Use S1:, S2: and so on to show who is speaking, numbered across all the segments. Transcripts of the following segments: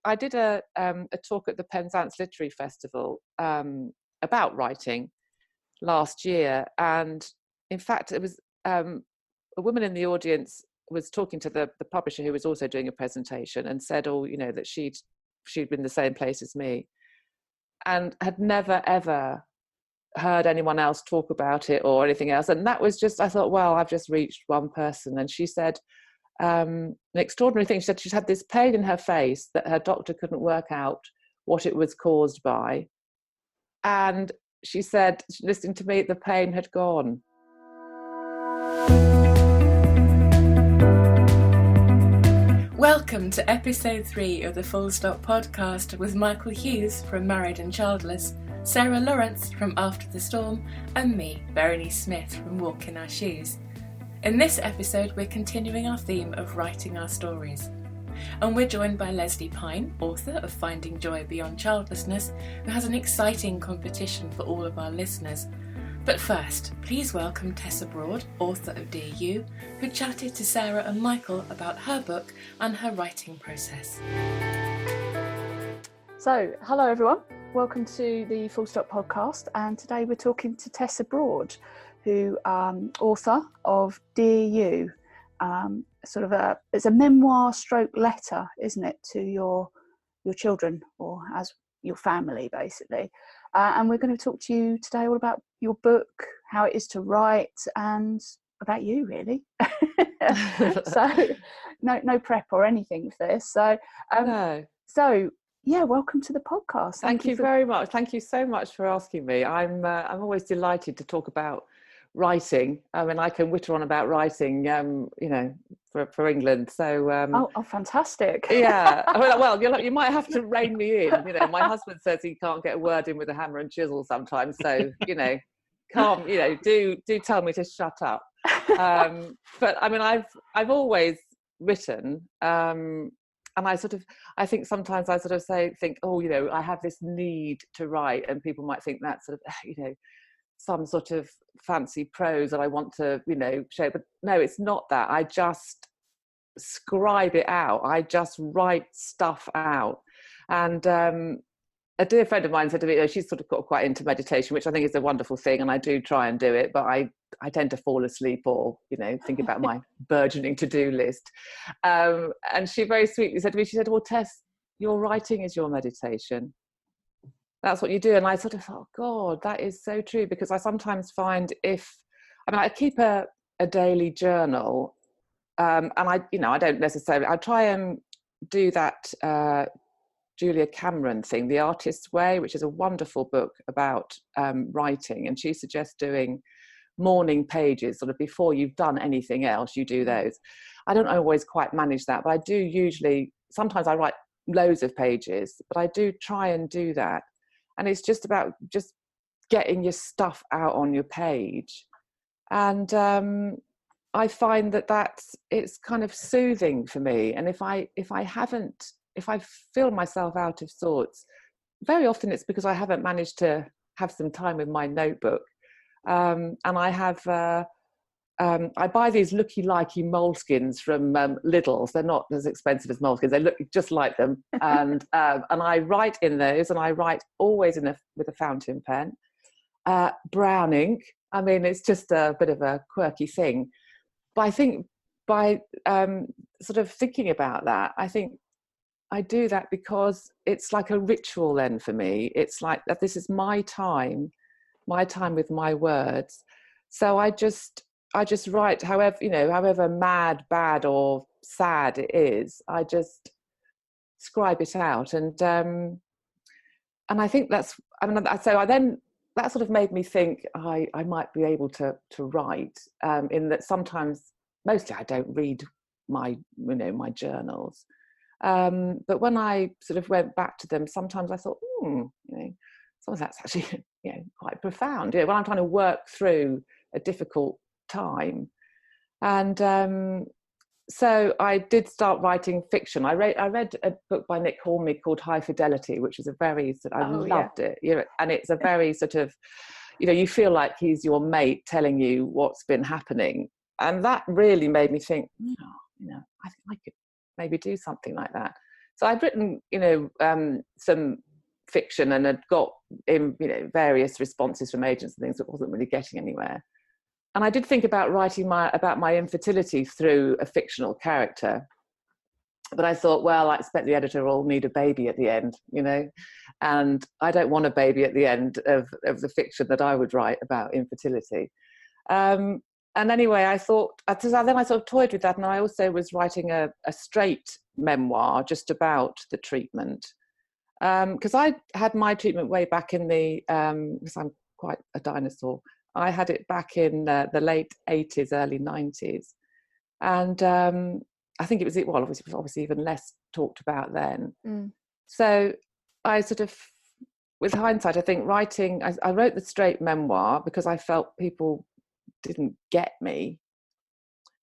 S1: I did a talk at the Penzance Literary Festival about writing last year, and in fact, it was a woman in the audience was talking to the publisher who was also doing a presentation and said, "Oh, that she'd been the same place as me," and had never ever heard anyone else talk about it or anything else. And that was just, I thought, well, I've just reached one person. And she said an extraordinary thing. She said she'd had this pain in her face that her doctor couldn't work out what it was caused by. And she said, listening to me, the pain had gone.
S2: Welcome to episode 3 of the Full Stop podcast with Michael Hughes from Married and Childless, Sarah Lawrence from After the Storm, and me, Berenice Smith from Walk in Our Shoes. In this episode, we're continuing our theme of writing our stories. And we're joined by Lesley Pyne, author of Finding Joy Beyond Childlessness, who has an exciting competition for all of our listeners. But first, please welcome Tessa Broad, author of Dear You, who chatted to Sarah and Michael about her book and her writing process.
S3: So, hello everyone. Welcome to the Full Stop podcast, and today we're talking to Tessa Broad, who author of Dear You. It's a memoir stroke letter, isn't it, to your children, or as your family, basically. And we're going to talk to you today all about your book, how it is to write, and about you, really. So, no prep or anything for this. So,
S1: No.
S3: So, yeah, welcome to the podcast.
S1: Thank you very much. Thank you so much for asking me. I'm always delighted to talk about writing. I mean, I can witter on about writing, for England. So
S3: oh, fantastic.
S1: Yeah. Well, you might have to rein me in. My husband says he can't get a word in with a hammer and chisel sometimes. So calm. Do tell me to shut up. But I mean, I've always written. And I think sometimes I think, I have this need to write, and people might think that's some sort of fancy prose that I want to, show. But no, it's not that. I just scribe it out. I just write stuff out. And a dear friend of mine said to me, she's sort of got quite into meditation, which I think is a wonderful thing, and I do try and do it, but I tend to fall asleep or, think about my burgeoning to-do list. And she very sweetly said to me, she said, well, Tess, your writing is your meditation. That's what you do. And I sort of thought, God, that is so true, because I sometimes find I keep a daily journal, and I don't necessarily, I try and do that Julia Cameron thing, The Artist's Way, which is a wonderful book about writing. And she suggests doing morning pages, sort of before you've done anything else, you do those. I don't always quite manage that, but I do usually, sometimes I write loads of pages, but I do try and do that. And it's just about just getting your stuff out on your page. And I find it's kind of soothing for me. And if I feel myself out of sorts, very often it's because I haven't managed to have some time with my notebook. And I have, I buy these looky-likey moleskins from Lidl's. They're not as expensive as moleskins. They look just like them. And I write in those, and I write always with a fountain pen. Brown ink. I mean, it's just a bit of a quirky thing. But I think by sort of thinking about that, I think I do that because it's like a ritual then for me. It's like that this is my time with my words. So I just write however mad, bad or sad it is, I just scribe it out. And I think that sort of made me think I might be able to write, in that mostly I don't read my journals. But when I sort of went back to them, sometimes I thought, some of that's actually, quite profound. When I'm trying to work through a difficult time. And so I did start writing fiction. I read a book by Nick Hornby called High Fidelity, which is I loved it. And it's a very sort of, you feel like he's your mate telling you what's been happening. And that really made me think, I think I could maybe do something like that. So I'd written, some fiction and had got in, various responses from agents and things that wasn't really getting anywhere. And I did think about writing about my infertility through a fictional character. But I thought, well, I expect the editor will need a baby at the end, and I don't want a baby at the end of the fiction that I would write about infertility. And anyway, I thought, then I sort of toyed with that, and I also was writing a straight memoir just about the treatment. Because I had my treatment way back in because I'm quite a dinosaur, I had it back in the late 80s, early 90s. And I think it was, obviously even less talked about then. So I sort of, with hindsight, I think I wrote the straight memoir because I felt people didn't get me.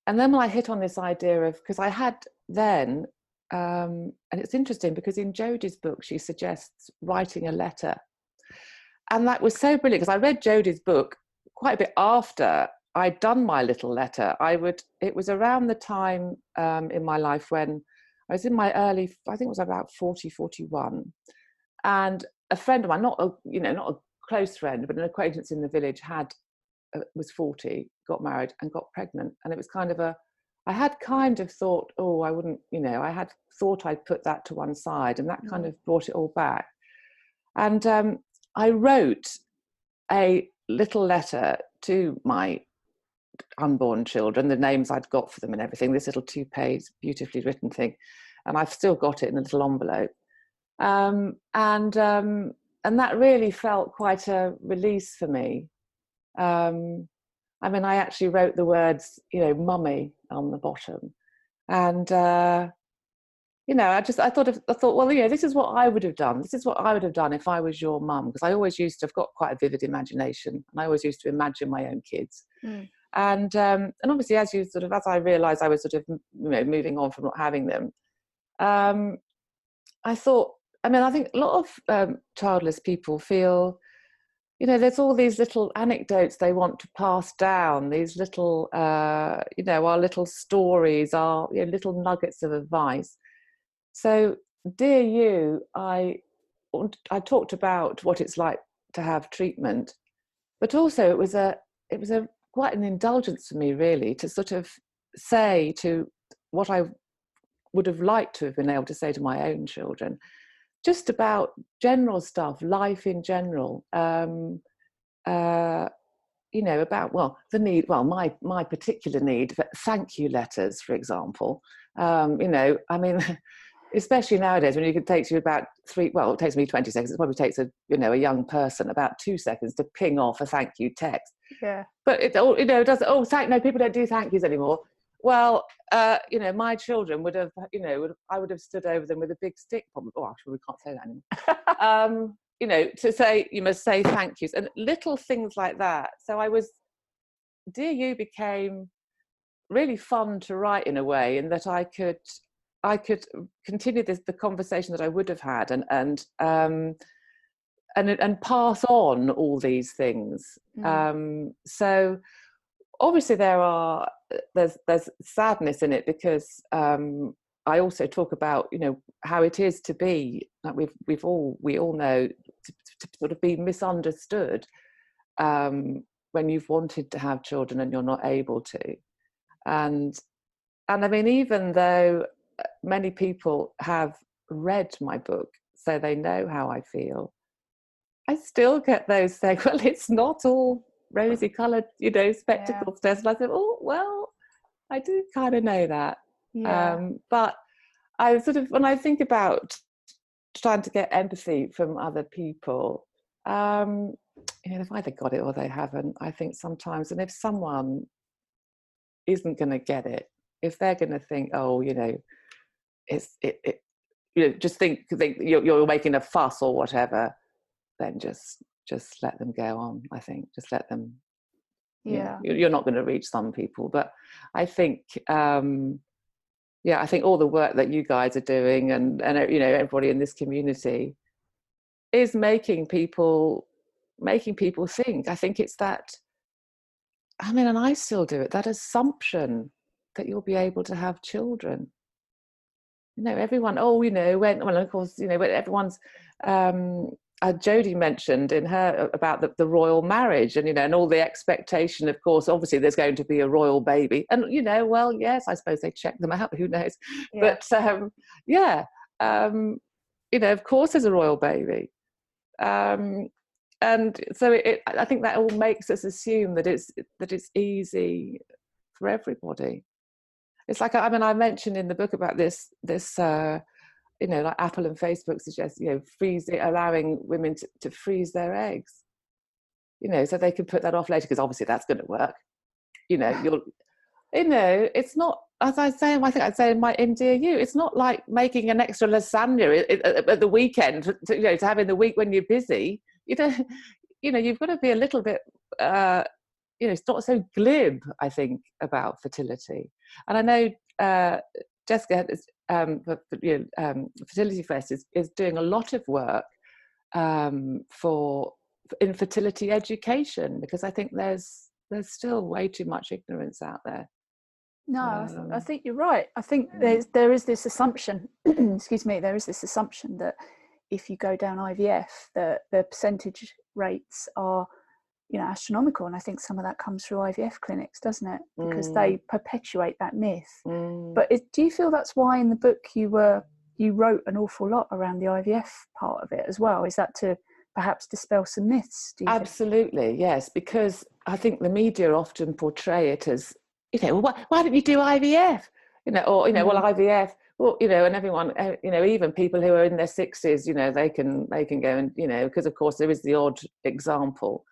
S1: And then when I hit on this idea of, because I had then, and it's interesting because in Jodie's book, she suggests writing a letter. And that was so brilliant because I read Jodie's book quite a bit after I'd done my little letter. It was around the time in my life when I was in my early, I think it was about 40, 41. And a friend of mine, not a close friend, but an acquaintance in the village was 40, got married and got pregnant. And it was kind of I had kind of thought, I wouldn't, I had thought I'd put that to one side, and that kind of brought it all back. And I wrote a little letter to my unborn children, the names I'd got for them and everything, this little 2-page beautifully written thing, and I've still got it in a little envelope. And that really felt quite a release for me. I actually wrote the words, mummy on the bottom. And, I thought, well, this is what I would have done. This is what I would have done if I was your mum. Because I always I've got quite a vivid imagination, and I always used to imagine my own kids. And obviously, as I realised I was sort of, moving on from not having them, I thought, I think a lot of childless people feel, there's all these little anecdotes they want to pass down, these little, our little stories, our little nuggets of advice. So, Dear You, I talked about what it's like to have treatment, but also it was quite an indulgence for me, really, to sort of say to what I would have liked to have been able to say to my own children, just about general stuff, life in general, about, the need, my particular need for thank you letters, for example. Especially nowadays when it takes you about it takes me 20 seconds. It probably takes a young person about 2 seconds to ping off a thank you text.
S3: Yeah.
S1: But it people don't do thank yous anymore. Well, my children would have, I would have stood over them with a big stick, probably. Oh, actually, we can't say that anymore. To say, you must say thank yous and little things like that. So Dear You became really fun to write in a way, in that I could continue the conversation that I would have had and pass on all these things. So obviously there's sadness in it, because I also talk about how it is to be, like we all know, to sort of be misunderstood when you've wanted to have children and you're not able to, and even though many people have read my book, so they know how I feel, I still get those saying, well, it's not all rosy coloured, spectacles, Tess. And I said, oh, well, I do kind of know that.
S3: Yeah.
S1: But I when I think about trying to get empathy from other people, they've either got it or they haven't, I think sometimes. And if someone isn't going to get it, if they're going to think, just think you're making a fuss or whatever, then just let them go on. I think just let them. You're not going to reach some people, but I think I think all the work that you guys are doing and everybody in this community is making people think. I think it's that. And I still do it. That assumption that you'll be able to have children. everyone, well, of course, when everyone's, Jodie mentioned in her about the royal marriage, and all the expectation, of course, obviously there's going to be a royal baby, and well, yes, I suppose they check them out, who knows. Yeah. But of course there's a royal baby, and so I think that all makes us assume that it's easy for everybody. It's like, I mentioned in the book about this like Apple and Facebook suggest, allowing women to freeze their eggs, so they can put that off later, because obviously that's going to work. It's not, as I say, I think I'd say in Dear You, it's not like making an extra lasagna at the weekend, to have in the week when you're busy. You've got to be a little bit, it's not so glib, I think, about fertility. And I know Jessica, Fertility Fest is doing a lot of work for infertility education, because I think there's still way too much ignorance out there.
S3: No, I think you're right. I think there is this assumption, excuse me, there is this assumption that if you go down IVF, the percentage rates are, astronomical. And I think some of that comes through IVF clinics, doesn't it? Because they perpetuate that myth. But do you feel that's why in the book you wrote an awful lot around the IVF part of it as well? Is that to perhaps dispel some myths?
S1: Absolutely, yes. Because I think the media often portray it as, why don't you do IVF? Well, IVF. Well, and everyone, even people who are in their 60s, they can go and, because of course there is the odd example.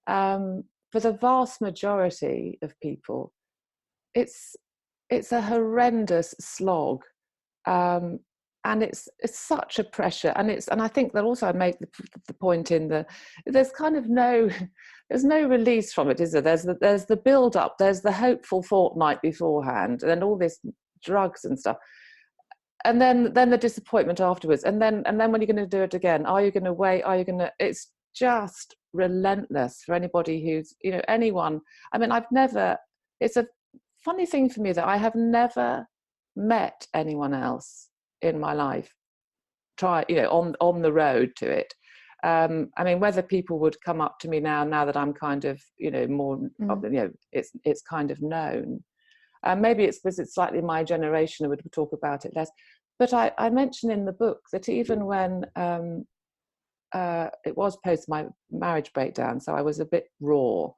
S1: For the vast majority of people, it's a horrendous slog, and it's such a pressure, and I think that also I make the point there's kind of there's no release from it, is there? There's the build up, there's the hopeful fortnight beforehand, and then all this drugs and stuff, and then the disappointment afterwards, and then when you're going to do it again, are you going to wait? Are you going to? It's just relentless for anybody who's anyone. It's a funny thing for me that I have never met anyone else in my life on the road to it. Whether people would come up to me now that I'm kind of more it's kind of known. Maybe it's because it's slightly my generation, I would talk about it less. But I mentioned in the book that even when it was post my marriage breakdown, so I was a bit raw.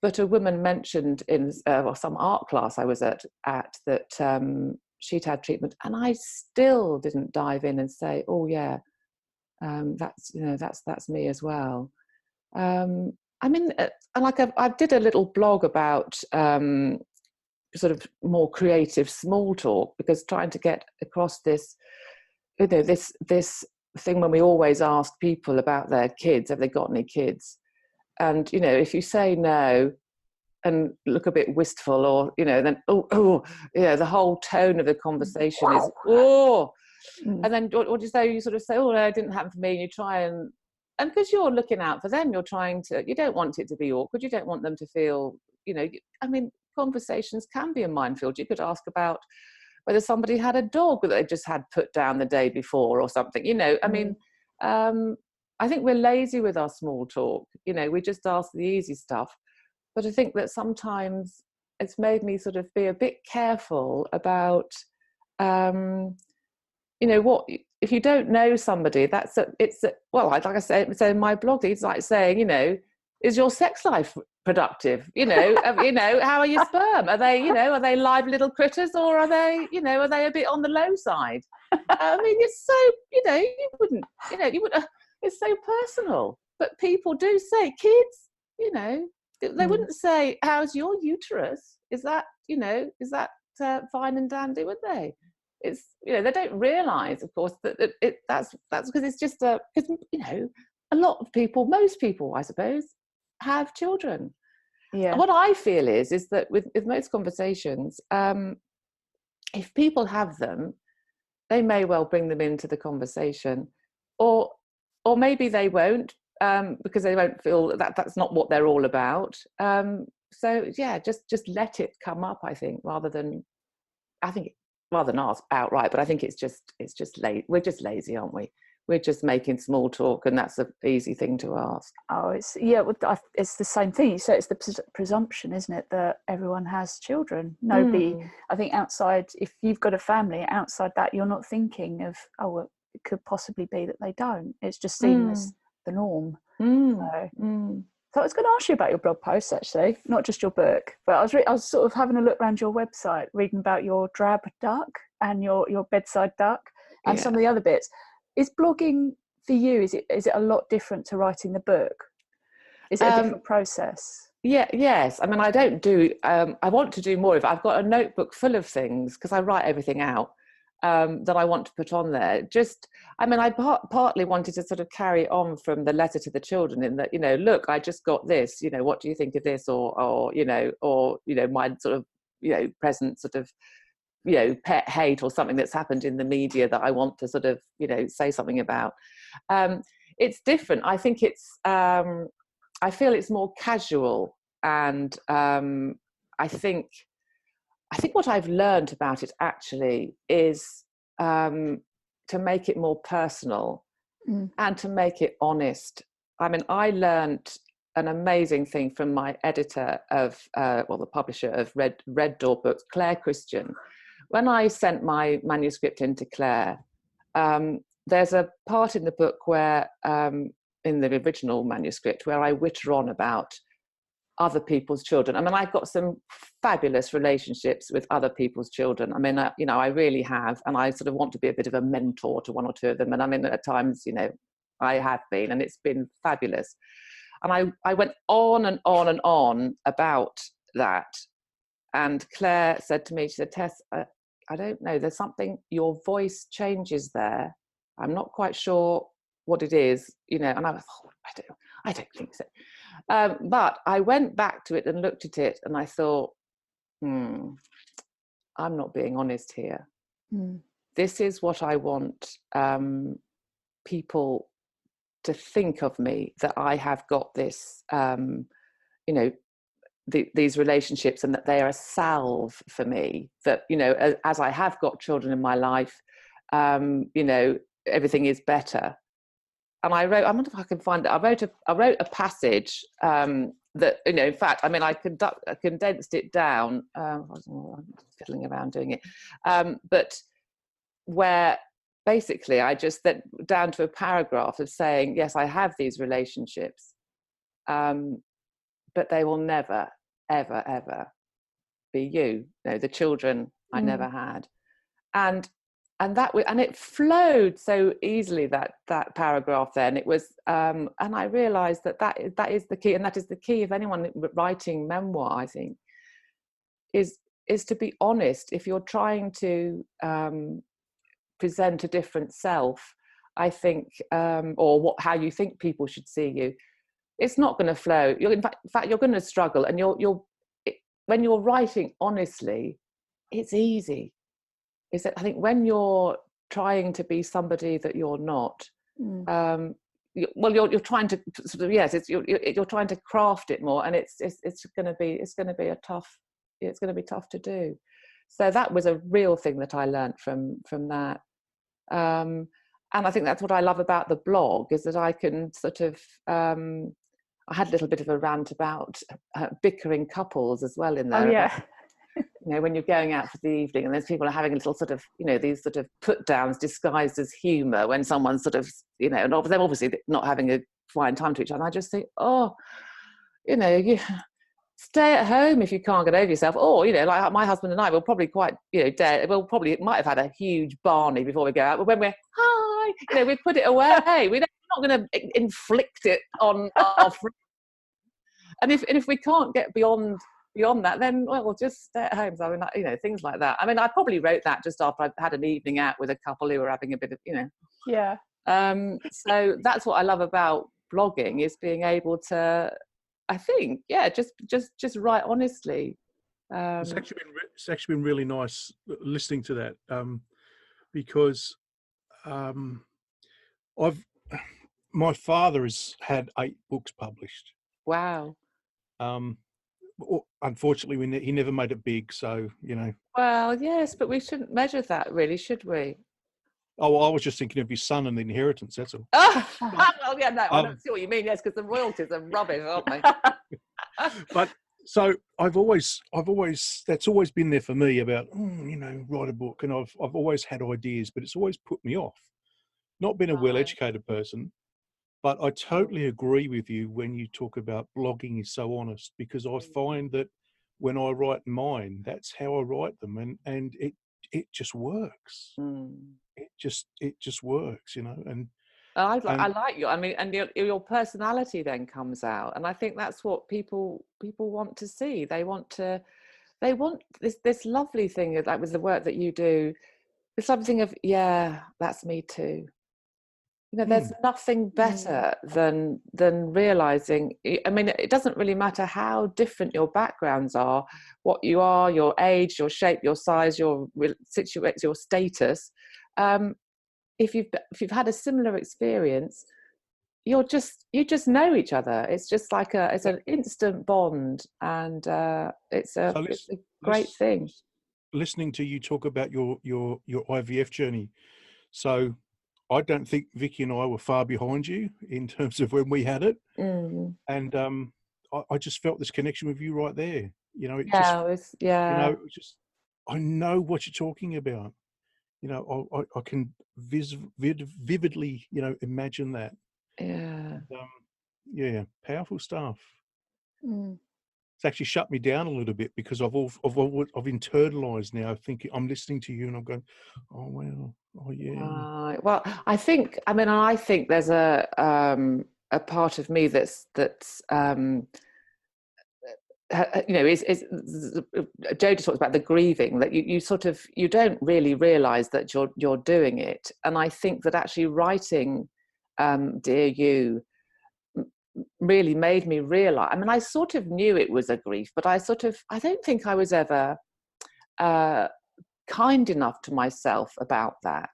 S1: But a woman mentioned in some art class I was at that she'd had treatment, and I still didn't dive in and say, "Oh yeah, that's me as well." I did a little blog about sort of more creative small talk, because trying to get across this, this thing when we always ask people about their kids, have they got any kids? And if you say no and look a bit wistful, or then the whole tone of the conversation is and then what do you say? You sort of say, "Oh no, it didn't happen for me," and you try and because you're looking out for them, you don't want it to be awkward, you don't want them to feel, conversations can be a minefield. You could ask about whether somebody had a dog that they just had put down the day before or something. I think we're lazy with our small talk. We just ask the easy stuff. But I think that sometimes it's made me sort of be a bit careful about, what if you don't know somebody. Like I said, so in my blog, it's like saying, is your sex life productive? How are your sperm? Are they live little critters, or are they a bit on the low side? It's so, you wouldn't, it's so personal. But people do say, kids, they wouldn't say, how's your uterus? Is that fine and dandy, would they? It's, they don't realise, of course, that's because it's just because, a lot of people, most people, I suppose, have children. Yeah. And what I feel is that with most conversations, if people have them, they may well bring them into the conversation, or maybe they won't, because they won't feel that's not what they're all about. So yeah, just let it come up, I think, rather than, I think rather than ask outright, but I think it's just late. We're just lazy, aren't we? We're just making small talk, and that's an easy thing to ask.
S3: Oh, it's the same thing. You say it's the presumption, isn't it, that everyone has children? Nobody, I think, outside, if you've got a family, outside that, you're not thinking of, oh, well, it could possibly be that they don't. It's just seen as the norm. So I was going to ask you about your blog posts, actually, not just your book, but I was sort of having a look around your website, reading about your drab duck and your bedside duck and some of the other bits. Is blogging for you, is it a lot different to writing the book? Is it a different process?
S1: Yes. I mean, I don't do, I want to do more of it. I've got a notebook full of things because I write everything out that I want to put on there. I partly wanted to sort of carry on from the letter to the children in that, look, I just got this, what do you think of this? Or my sort of, present sort of, pet hate or something that's happened in the media that I want to sort of, say something about. It's different. I think I feel it's more casual, and I think what I've learned about it actually is to make it more personal and to make it honest. I mean, I learned an amazing thing from my editor of, the publisher of Red Door Books, Claire Christian. When I sent my manuscript into Claire, there's a part in the book where, in the original manuscript, where I witter on about other people's children. I mean, I've got some fabulous relationships with other people's children. I mean, I really have, and I sort of want to be a bit of a mentor to one or two of them. And I mean, at times, I have been, and it's been fabulous. And I went on and on and on about that. And Claire said to me, she said, Tess, I don't know, there's something, your voice changes there. I'm not quite sure what it is, and I was, I don't think so. But I went back to it and looked at it and I thought, I'm not being honest here. This is what I want people to think of me, that I have got this, these relationships, and that they are a salve for me, that, as I have got children in my life, everything is better. And I wrote, I wonder if I can find it. I wrote a passage that, in fact, I mean, I condensed it down. I'm fiddling around doing it. But where basically I just went down to a paragraph of saying, yes, I have these relationships, but they will never, ever, ever be you. The children I never had. And it flowed so easily, that paragraph there. And it was, and I realized that is the key, and that is the key of anyone writing memoir, I think, is to be honest. If you're trying to present a different self, I think, or how you think people should see you, it's not going to flow. In fact, you're going to struggle. And when you're writing honestly, it's easy. I think when you're trying to be somebody that you're not, you're trying to sort of, yes, you're trying to craft it more, and it's going to be tough to do. So that was a real thing that I learned from that. And I think that's what I love about the blog, is that I can sort of, I had a little bit of a rant about bickering couples as well in there.
S3: Oh, yeah.
S1: When you're going out for the evening and there's people are having a little sort of, these sort of put downs disguised as humour, when someone's sort of, and they're obviously not having a fine time to each other. And I just think, you stay at home if you can't get over yourself. Or, like my husband and I will probably quite, might have had a huge Barney before we go out. But when we're, hi, we put it away. We're not going to inflict it on our friends. And if we can't get beyond that, then we'll just stay at home. So I mean, things like that. I mean, I probably wrote that just after I had an evening out with a couple who were having a bit of,
S3: Yeah.
S1: So that's what I love about blogging, is being able to, I think, just write honestly.
S4: It's actually been really nice listening to that, because my father has had 8 books published.
S1: Wow.
S4: unfortunately, he never made it big. So, you know.
S1: Well, yes, but we shouldn't measure that, really, should we?
S4: Oh, I was just thinking of his son and the inheritance. That's all.
S1: Oh, well, yeah, no, I don't
S4: Um,
S1: see what you mean. Yes, because the royalties are rubbish, aren't they?
S4: but so I've always that's always been there for me about you know, write a book, and I've always had ideas, but it's always put me off. Not been a well-educated person, but I totally agree with you when you talk about blogging is so honest, because I find that when I write mine, that's how I write them, and it just works. It just works, you know, and
S1: I
S4: and
S1: like you. I mean, and your personality then comes out, and I think that's what people want to see. They want this lovely thing, like with the work that you do. There's something of, yeah, that's me too. You know, there's nothing better than realizing. I mean, it doesn't really matter how different your backgrounds are, what you are, your age, your shape, your size, your situation, your status. If you've had a similar experience, you just know each other. It's just like it's an instant bond, and it's a great thing.
S4: Listening to you talk about your IVF journey, so I don't think Vicky and I were far behind you in terms of when we had it, and I just felt this connection with you right there. You know, you know, just I know what you're talking about. You know, I can vividly, you know, imagine that.
S1: Yeah.
S4: Yeah, powerful stuff. It's actually shut me down a little bit because I've internalized now, thinking I'm listening to you and I'm going, oh wow, oh yeah.
S1: Well, I think there's a part of me that's you know, is Jodie talks about the grieving, that you sort of, you don't really realize that you're doing it. And I think that actually writing Dear You really made me realize, I mean, I sort of knew it was a grief, but I don't think I was ever kind enough to myself about that.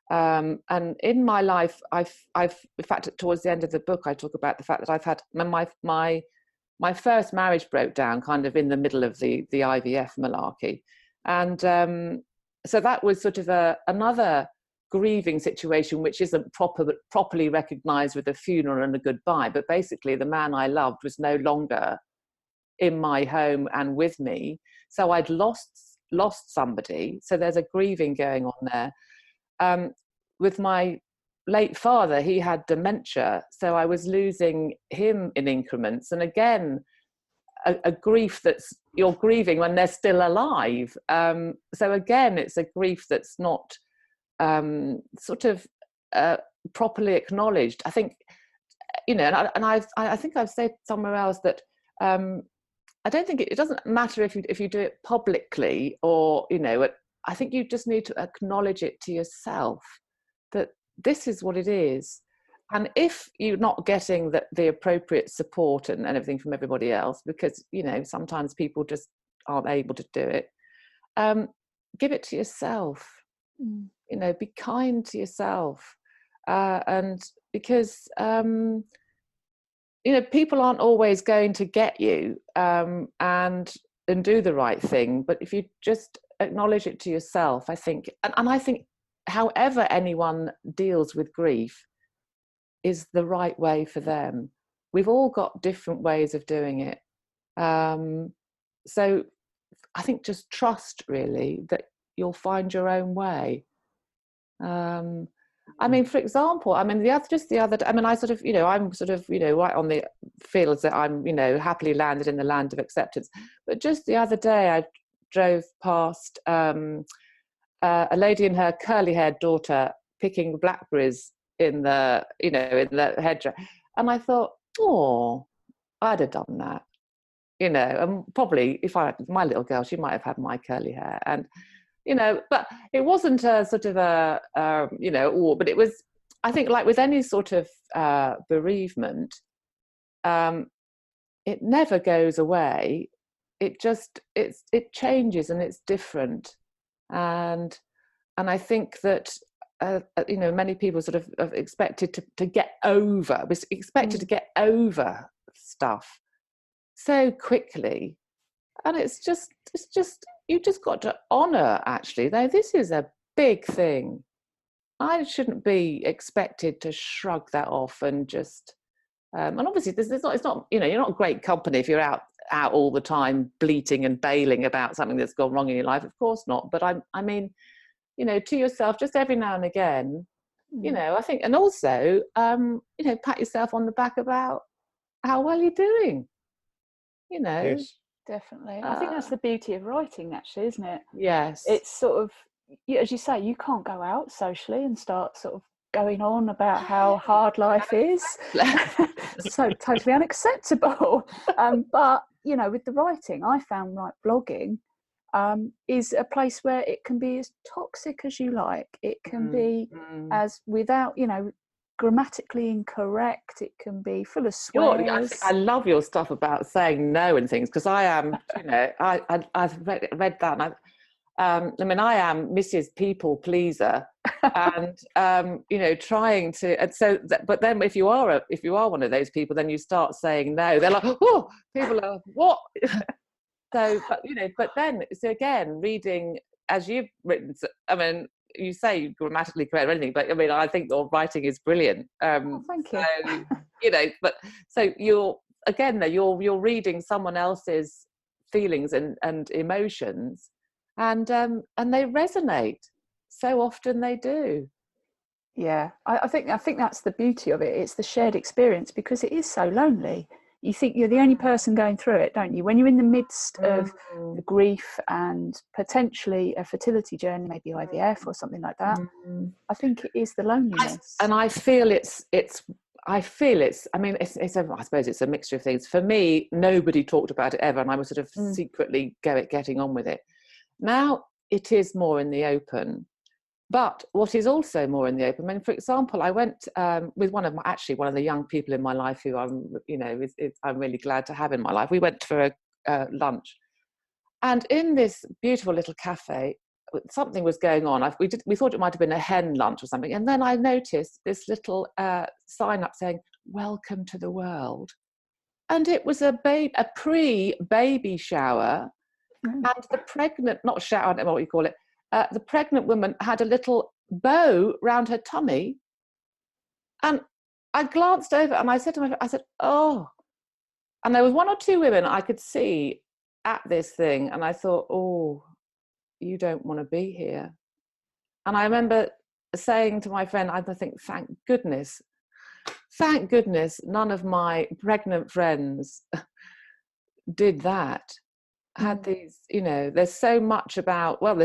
S1: And in my life, I've in fact, towards the end of the book, I talk about the fact that I've had my first marriage broke down kind of in the middle of the IVF malarkey. And so that was sort of another grieving situation, which isn't properly recognized with a funeral and a goodbye. But basically, the man I loved was no longer in my home and with me. So I'd lost somebody. So there's a grieving going on there. With my late father, he had dementia, so I was losing him in increments. And again, a grief that's, you're grieving when they're still alive. So again, it's a grief that's not sort of properly acknowledged. I think, you know, and I think I've said somewhere else that I don't think it doesn't matter if you do it publicly, or, you know, I think you just need to acknowledge it to yourself that this is what it is. And if you're not getting the appropriate support and everything from everybody else, because, you know, sometimes people just aren't able to do it, give it to yourself. You know, be kind to yourself. And because, you know, people aren't always going to get you and do the right thing. But if you just acknowledge it to yourself, I think, and I think however anyone deals with grief is the right way for them. We've all got different ways of doing it. So I think just trust, really, that you'll find your own way. I mean, for example, I mean, the other day, I mean, I sort of, you know, I'm sort of, you know, right on the fields that I'm, you know, happily landed in the land of acceptance. But just the other day, I drove past a lady and her curly-haired daughter picking blackberries in the, you know, in the hedgerow, and I thought, oh, I'd have done that, you know. And probably if I had my little girl, she might have had my curly hair, and, you know, but it wasn't a sort of a you know, but it was, I think, like with any sort of bereavement, it never goes away. It just, it changes and it's different. And I think that you know, many people sort of expected to get over, was expected to get over stuff so quickly. And it's just you just got to honour, actually, though this is a big thing. I shouldn't be expected to shrug that off and just and obviously it's not you're not great company if you're out all the time bleating and bailing about something that's gone wrong in your life, of course not. But I mean, to yourself, just every now and again, I think, and also pat yourself on the back about how well you're doing.
S4: Yes.
S3: Definitely. I think that's the beauty of writing, actually, isn't it?
S1: Yes.
S3: It's sort of, as you say, you can't go out socially and start sort of going on about how hard life is. So totally unacceptable. But, with the writing, I found blogging is a place where it can be as toxic as you like. It can be as without, grammatically incorrect. It can be full of swears.
S1: I love your stuff about saying no and things, because I am, I've read that, and I am Mrs. People Pleaser, and trying to, and so. But then, if you are one of those people, then you start saying no. They're like, oh, people are what? So, but then, so again, reading as you've written. I mean, you say grammatically correct or anything, but I mean, I think your writing is brilliant.
S3: Thank you.
S1: So, but so you're reading someone else's feelings and emotions, and they resonate. So often they do.
S3: Yeah, I think that's the beauty of it. It's the shared experience, because it is so lonely. You think you're the only person going through it, don't you? When you're in the midst of the grief and potentially a fertility journey, maybe IVF or something like that, I think it is the loneliness.
S1: I feel it's. I mean, I suppose it's a mixture of things. For me, nobody talked about it ever, and I was sort of secretly getting on with it. Now it is more in the open. But what is also more in the open, I mean, for example, I went with one of the young people in my life who I'm really glad to have in my life. We went for a lunch, and in this beautiful little cafe, something was going on. We thought it might have been a hen lunch or something, and then I noticed this little sign up saying "Welcome to the world," and it was a pre-baby shower, and the pregnant, not shower, I don't know what you call it. The pregnant woman had a little bow round her tummy, and I glanced over and I said to my friend, I said, oh, and there was one or two women I could see at this thing, and I thought, oh, you don't want to be here. And I remember saying to my friend, I think, thank goodness none of my pregnant friends did that. Had these, there's so much about the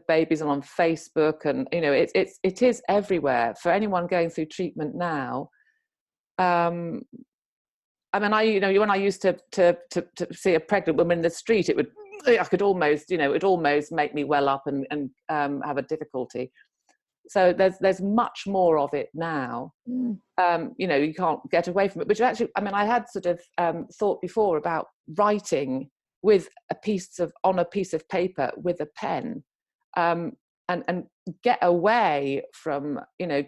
S1: babies on Facebook, and it is everywhere for anyone going through treatment now. I mean, when I used to see a pregnant woman in the street, I could almost, it would almost make me well up and have a difficulty. So there's much more of it now. You can't get away from it. But actually, I mean, I had sort of thought before about writing with on a piece of paper with a pen, and get away from,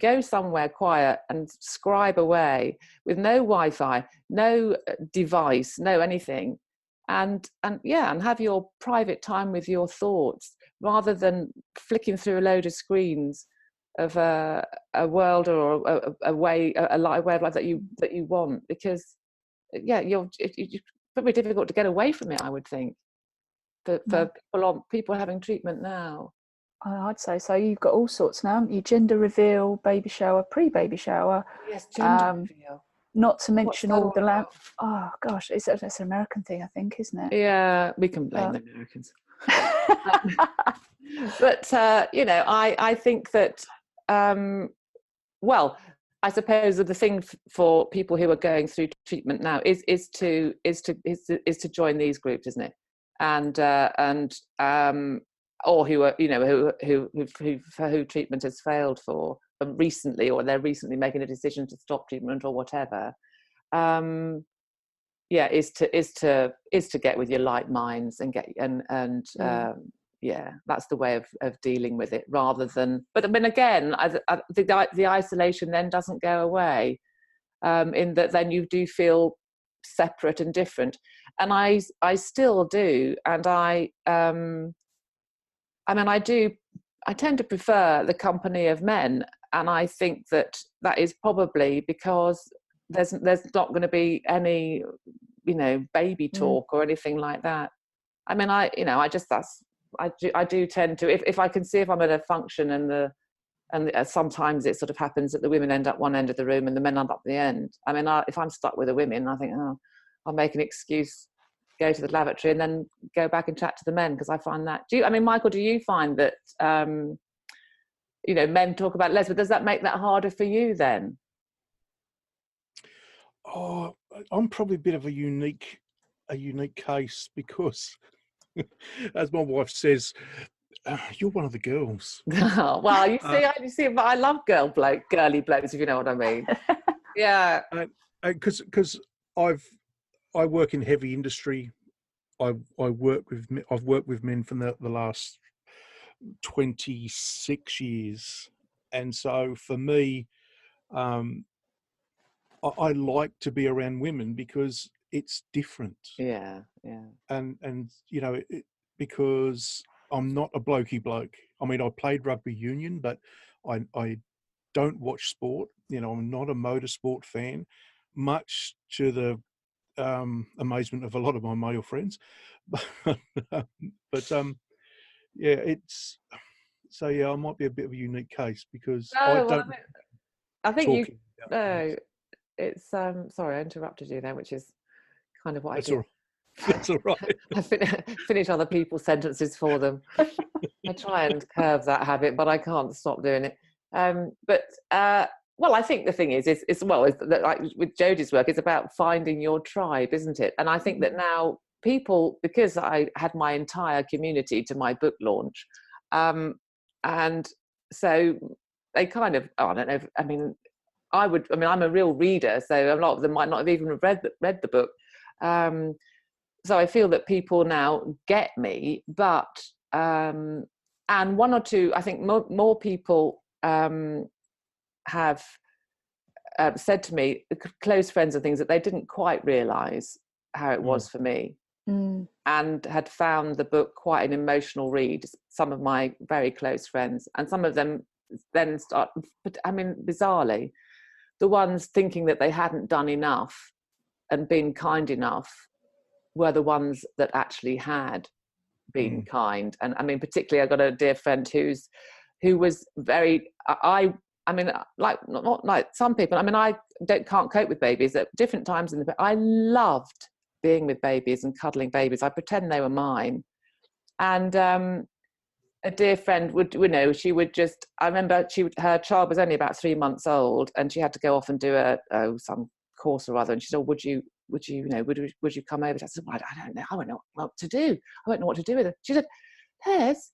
S1: go somewhere quiet and scribe away with no Wi-Fi, no device, no anything, and have your private time with your thoughts, rather than flicking through a load of screens of a world or a way of life that you want, because it's very difficult to get away from it, I would think, for people having treatment now.
S3: I'd say so. You've got all sorts now, haven't you? Gender reveal, baby shower, pre-baby shower.
S1: Yes, gender reveal.
S3: Not to mention all the oh gosh, it's an American thing, I think, isn't it?
S1: Yeah, we can blame the Americans. But I think that I suppose that the thing for people who are going through treatment now is to join these groups, isn't it? And or who are who treatment has failed for recently, or they're recently making a decision to stop treatment or whatever. Is to get with your like minds and get that's the way of dealing with it, rather than. But I mean, again, the isolation then doesn't go away, in that then you do feel separate and different. And I still do. And I tend to prefer the company of men. And I think that is probably because there's not going to be any, baby talk or anything like that. I mean, I do tend to, if I can see if I'm at a function and sometimes it sort of happens that the women end up one end of the room and the men end up the end. I mean, if I'm stuck with the women, I think, I'll make an excuse, go to the lavatory and then go back and chat to the men, because I find that. Michael, do you find that, men talk about Lesley? Does that make that harder for you then?
S4: Oh, I'm probably a bit of a unique case because, as my wife says, you're one of the girls.
S1: Well, you see, but I love girly blokes, if you know what I mean. Yeah.
S4: Because I work in heavy industry. I've worked with men for the last 26 years, and so for me, I like to be around women because it's different.
S1: Yeah.
S4: And because I'm not a blokey bloke. I mean, I played rugby union, but I don't watch sport. I'm not a motorsport fan, much to the amazement of a lot of my male friends. But yeah, it's so yeah, I might be a bit of a unique case because I don't.
S1: I think it's sorry, I interrupted you there, which is kind of what
S4: That's
S1: I do.
S4: all right. That's all right.
S1: I finish other people's sentences for them. I try and curb that habit, but I can't stop doing it. Well, I think the thing is that, like with Jodie's work, it's about finding your tribe, isn't it? And I think that now people, because I had my entire community to my book launch, and so they kind of, I don't know. I'm a real reader, so a lot of them might not have even read the book. So I feel that people now get me, but and one or two, I think more people have said to me, close friends and things, that they didn't quite realise how it was for me, and had found the book quite an emotional read. Some of my very close friends, and some of them then start. But bizarrely, the ones thinking that they hadn't done enough and been kind enough were the ones that actually had been kind. And particularly I got a dear friend who was very, like not like some people, I can't cope with babies. At different times I loved being with babies and cuddling babies. I pretend they were mine. And a dear friend would, she would just, I remember her child was only about 3 months old and she had to go off and do some course or other, and she said, would you come over? I said, well, I don't know. I don't know what to do. I don't know what to do with it. She said, Tess,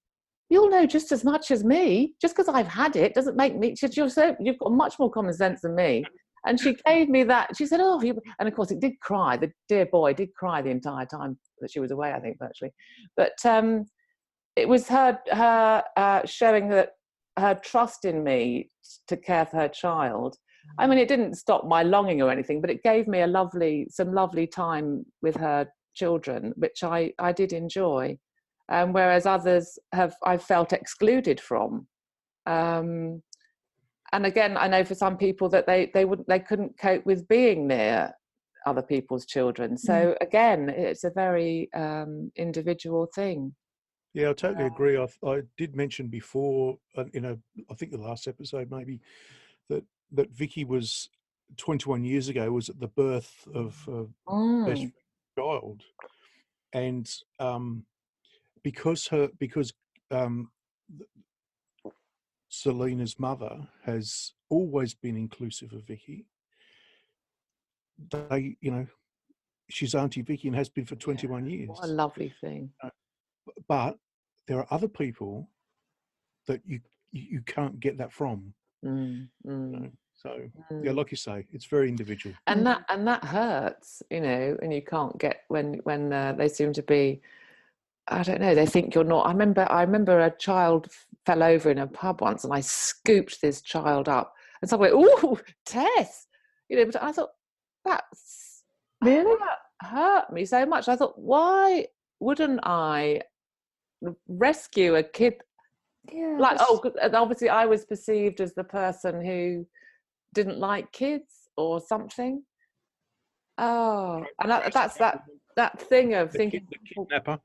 S1: you'll know just as much as me. Just because I've had it doesn't make me. She said, you've got much more common sense than me. And she gave me that. She said, and of course it did cry. The dear boy did cry the entire time that she was away, I think, virtually. But it was her showing that her trust in me to care for her child. It didn't stop my longing or anything, but it gave me some lovely time with her children, which I did enjoy. Whereas others I felt excluded from. And again, I know for some people that they couldn't cope with being near other people's children. So again, it's a very individual thing.
S4: Yeah, I totally agree. I did mention before, I think the last episode maybe, that Vicky was 21 years ago was at the birth of best child, and because Selena's mother has always been inclusive of Vicky. She's Auntie Vicky and has been for 21 years.
S1: What a lovely thing.
S4: But there are other people that you can't get that from. So yeah, like you say, it's very individual.
S1: And that hurts, and you can't get when they seem to be, I don't know, they think you're not. I remember a child fell over in a pub once and I scooped this child up and someone went, "Ooh, Tess," but I thought,
S3: Really?
S1: hurt me so much. I thought, why wouldn't I rescue a kid?
S3: Yeah.
S1: Like, and obviously I was perceived as the person who didn't like kids or something. Oh, and that's that thing of thinking,
S4: the kidnapper.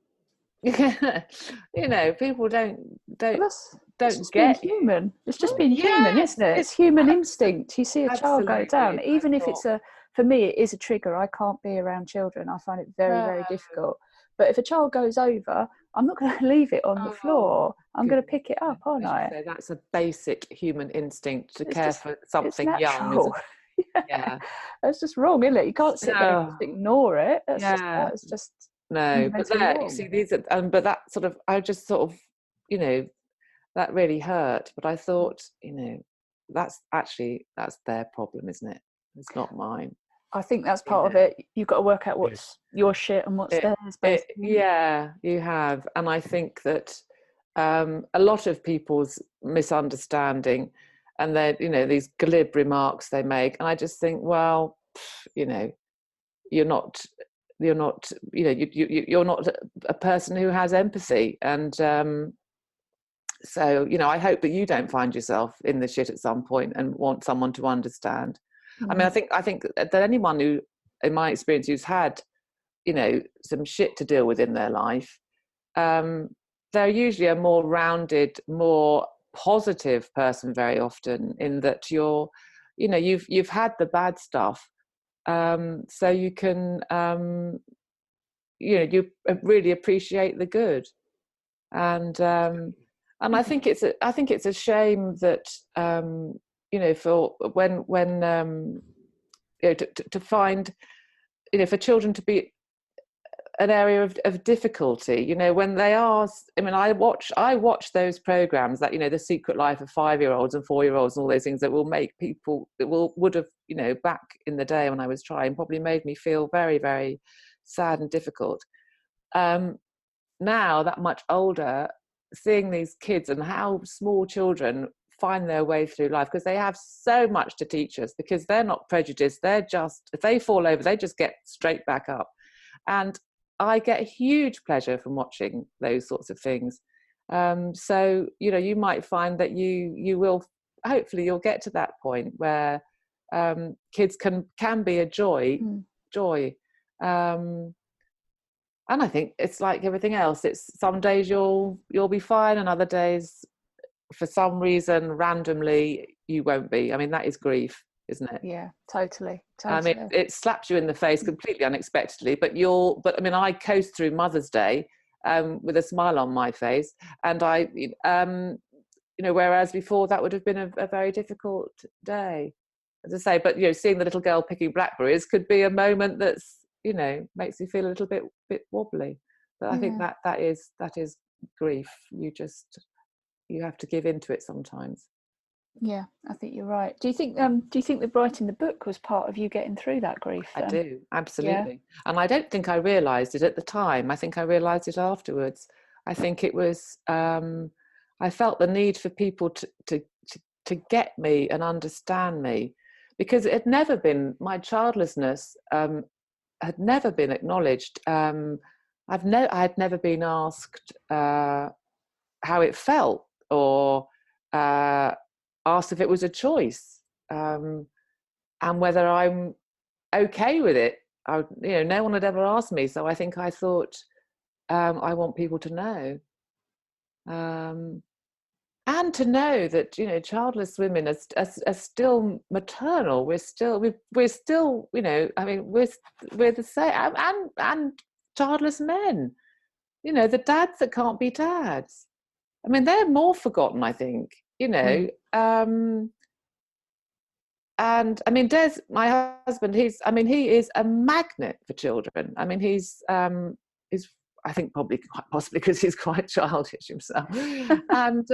S1: People don't
S3: That's just
S1: get
S3: being human. It's just being
S1: Yes,
S3: human, isn't it? It's human instinct. You see a child go
S1: absolutely.
S3: down, even if
S1: I
S3: it's for me, it is a trigger. I can't be around children. I find it very, very difficult. But if a child goes over, I'm not going to leave it on the floor. I'm going to pick it up, aren't I?
S1: say, that's a basic human instinct to care for
S3: It's
S1: something young.
S3: natural.
S1: Yeah,
S3: That's just wrong, isn't it? You can't sit there and just ignore it. That's just
S1: no. But there,
S3: wrong.
S1: you see, these are, but that sort of, I just sort of, that really hurt. But I thought, that's their problem, isn't it? It's not mine.
S3: I think that's part of it. You've got to work out what's your shit and what's theirs, basically.
S1: Yeah, you have. And I think that a lot of people's misunderstanding and these glib remarks they make, and I just think, well, you're not a person who has empathy, and so I hope that you don't find yourself in the shit at some point and want someone to understand. I mean, I think that anyone who, in my experience, who's had some shit to deal with in their life, they're usually a more rounded, more positive person very often, in that you've had the bad stuff, so you can you really appreciate the good, and I think it's a shame that for when to find for children to be an area of difficulty, when they are. I mean, I watch those programs that The Secret Life of 5-year-olds and 4-year-olds and all those things that will make people that would have back in the day when I was trying, probably made me feel very, very sad and difficult. Now that much older, seeing these kids and how small children find their way through life, because they have so much to teach us, because they're not prejudiced, they're just, if they fall over, they just get straight back up. And I get huge pleasure from watching those sorts of things. So you might find that you will, hopefully you'll get to that point where kids can be a joy. And I think it's like everything else. It's some days you'll be fine, and other days, for some reason, randomly, you won't be. I mean, that is grief, isn't it?
S3: Yeah, totally.
S1: I mean, it slaps you in the face completely unexpectedly. But I mean, I coast through Mother's Day with a smile on my face, and whereas before that would have been a very difficult day, as I say. But seeing the little girl picking blackberries could be a moment that's makes you feel a little bit wobbly. But I think that is grief. You have to give into it sometimes.
S3: Yeah, I think you're right. Do you think that writing the book was part of you getting through that grief then?
S1: I do, absolutely. Yeah. And I don't think I realised it at the time. I think I realised it afterwards. I think it was I felt the need for people to get me and understand me, because it had never been, my childlessness had never been acknowledged. I had never been asked how it felt, or asked if it was a choice, and whether I'm okay with it. No one had ever asked me, so I think I thought, I want people to know, and to know that childless women are still maternal. We're still I mean, we're the same, and childless men, the dads that can't be dads. I mean, they're more forgotten, I think. And I mean, Des, my husband, he is a magnet for children. I mean, he's I think probably quite possibly because he's quite childish himself, and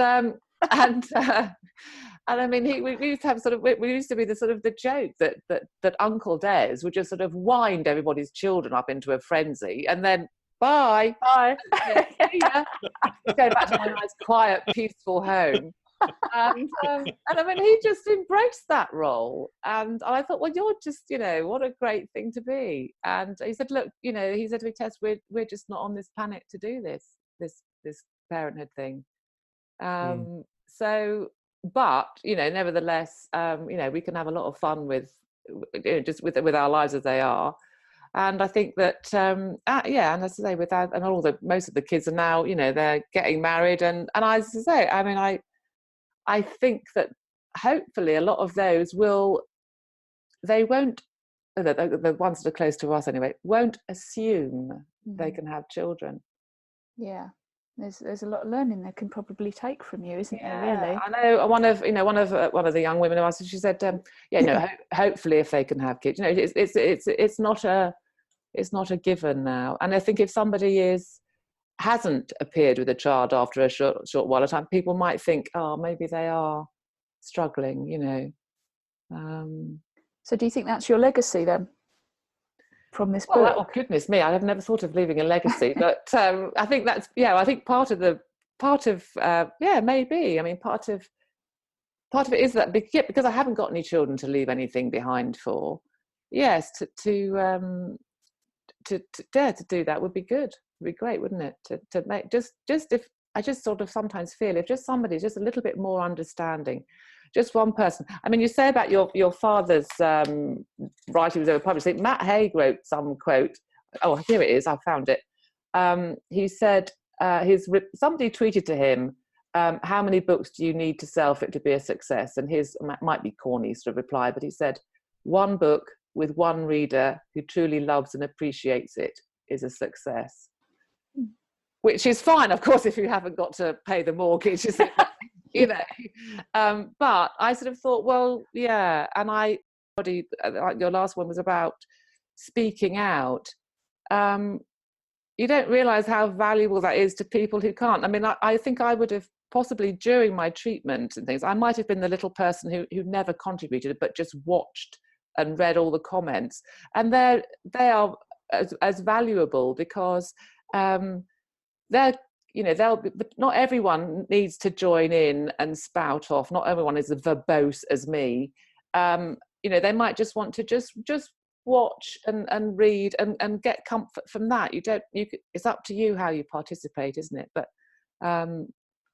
S1: I mean, we used to have we used to be the sort of the joke that Uncle Des would just sort of wind everybody's children up into a frenzy, and then bye, see ya. Go back to my nice, quiet, peaceful home. and I mean, he just embraced that role, and I thought, well, you're just, what a great thing to be. And he said, look, he said to me, Tess, we're just not on this planet to do this parenthood thing. So, but nevertheless, we can have a lot of fun with just with our lives as they are. And I think that, and as I say, most of the kids are now, they're getting married, and as I say, I mean, I think that hopefully a lot of those the ones that are close to us anyway, won't assume they can have children.
S3: Yeah. There's a lot of learning they can probably take from you, isn't there? Really,
S1: I know. One of the young women who asked, she said, hopefully if they can have kids, it's not a given now. And I think if somebody hasn't appeared with a child after a short while of time, people might think, oh, maybe they are struggling,
S3: So do you think that's your legacy then, from this book?
S1: Oh goodness me, I have never thought of leaving a legacy, but I think that's I think part of maybe. I mean, part of it is that because I haven't got any children to leave anything behind for. Yes, to dare to do that would be good. Would be great, wouldn't it? To make just if I just sort of sometimes feel if just somebody just a little bit more understanding, just one person. I mean, you say about your father's writing was overpublished. Matt Haig wrote some quote. Oh, here it is. I found it. He said somebody tweeted to him, how many books do you need to sell for it to be a success? And his might be corny sort of reply, but he said, one book with one reader who truly loves and appreciates it is a success. Which is fine, of course, if you haven't got to pay the mortgage, isn't it? But I sort of thought, well, yeah, and your last one was about speaking out. You don't realise how valuable that is to people who can't. I mean, I think I would have possibly during my treatment and things, I might have been the little person who never contributed, but just watched and read all the comments. And they are as valuable because not everyone needs to join in and spout off. Not everyone is as verbose as me. They might just want to just watch and read and get comfort from that. It's up to you how you participate, isn't it? But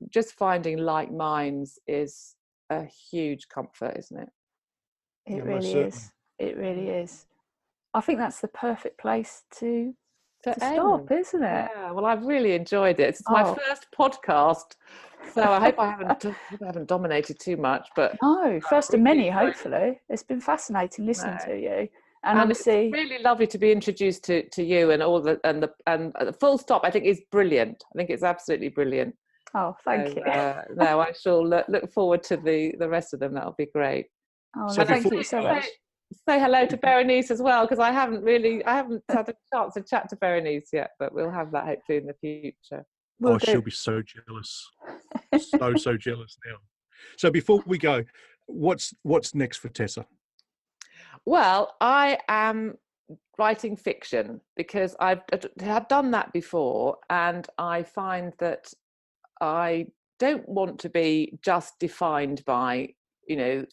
S1: just finding like minds is a huge comfort, isn't it?
S3: It really is. It really is. I think that's the perfect place to stop, isn't it?
S1: Yeah, well, I've really enjoyed it. It's my first podcast, so I hope I haven't dominated too much. But
S3: no, first of many, hopefully. It's been fascinating listening to you, and obviously,
S1: it's really lovely to be introduced to you and all the full stop. I think is brilliant. I think it's absolutely brilliant.
S3: Oh, thank you.
S1: No, I shall look forward to the rest of them. That'll be great.
S3: Oh, so thank you so much.
S1: Say hello to Berenice as well, because I haven't had a chance to chat to Berenice yet, but we'll have that hopefully in the future.
S4: She'll be so jealous. so jealous now. So before we go, what's next for Tessa?
S1: Well, I am writing fiction because I've done that before, and I find that I don't want to be just defined by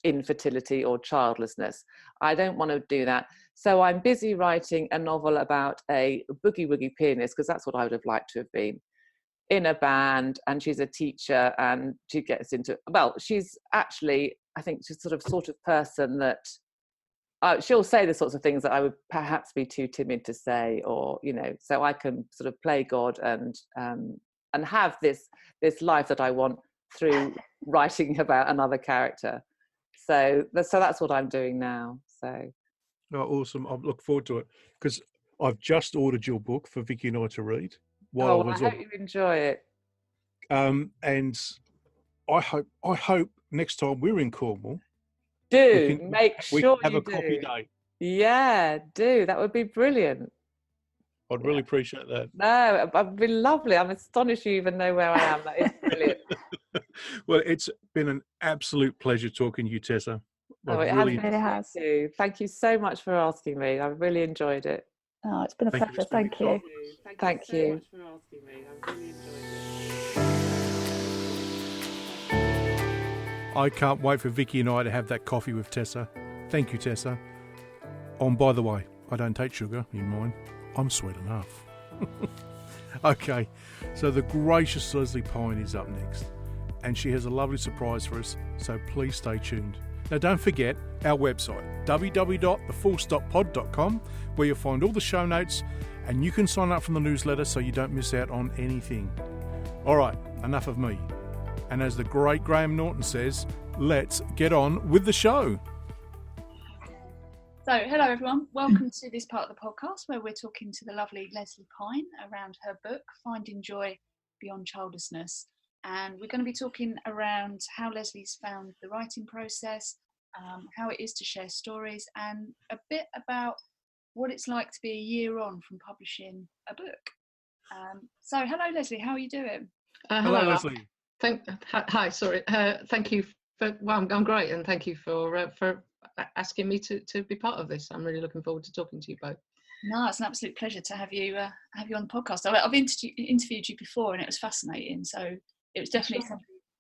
S1: infertility or childlessness. I don't want to do that. So I'm busy writing a novel about a boogie-woogie pianist, because that's what I would have liked to have been, in a band, and she's a teacher, and she gets into, she's actually, I think she's sort of person that she'll say the sorts of things that I would perhaps be too timid to say, or, so I can sort of play God and have this life that I want through writing about another character. So that's what I'm doing now. So
S4: awesome. I look forward to it, because I've just ordered your book for Vicky and I to read.
S1: I hope you enjoy it.
S4: And I hope next time we're in Cornwall,
S1: make sure
S4: we have
S1: you
S4: a coffee day.
S1: Yeah, do. That would be brilliant.
S4: I'd really appreciate that.
S1: No, it'd be lovely. I'm astonished you even know where I am. That is brilliant.
S4: Well, it's been an absolute pleasure talking to you, Tessa.
S1: It has. Thank you so much for asking me. I've really enjoyed it.
S3: Oh, it's been a pleasure. Thank you.
S1: Thank you.
S2: So much for asking me. I've really enjoyed it.
S4: I can't wait for Vicky and I to have that coffee with Tessa. Thank you, Tessa. Oh, and by the way, I don't take sugar in mine. I'm sweet enough. Okay, so the gracious Lesley Pyne is up next, and she has a lovely surprise for us, so please stay tuned. Now don't forget our website, www.thefullstoppod.com, where you'll find all the show notes, and you can sign up for the newsletter so you don't miss out on anything. All right, enough of me. And as the great Graham Norton says, let's get on with the show.
S3: So, hello everyone. Welcome to this part of the podcast where we're talking to the lovely Lesley Pyne around her book, Finding Joy Beyond Childlessness. And we're going to be talking around how Lesley's found the writing process, how it is to share stories, and a bit about what it's like to be a year on from publishing a book. So, hello Lesley, how are you doing?
S4: Hello, Lesley.
S5: Hi, sorry. Thank you for. Well, I'm great, and thank you for asking me to be part of this. I'm really looking forward to talking to you both.
S3: No, it's an absolute pleasure to have you on the podcast. I've interviewed you before, and it was fascinating. So it was definitely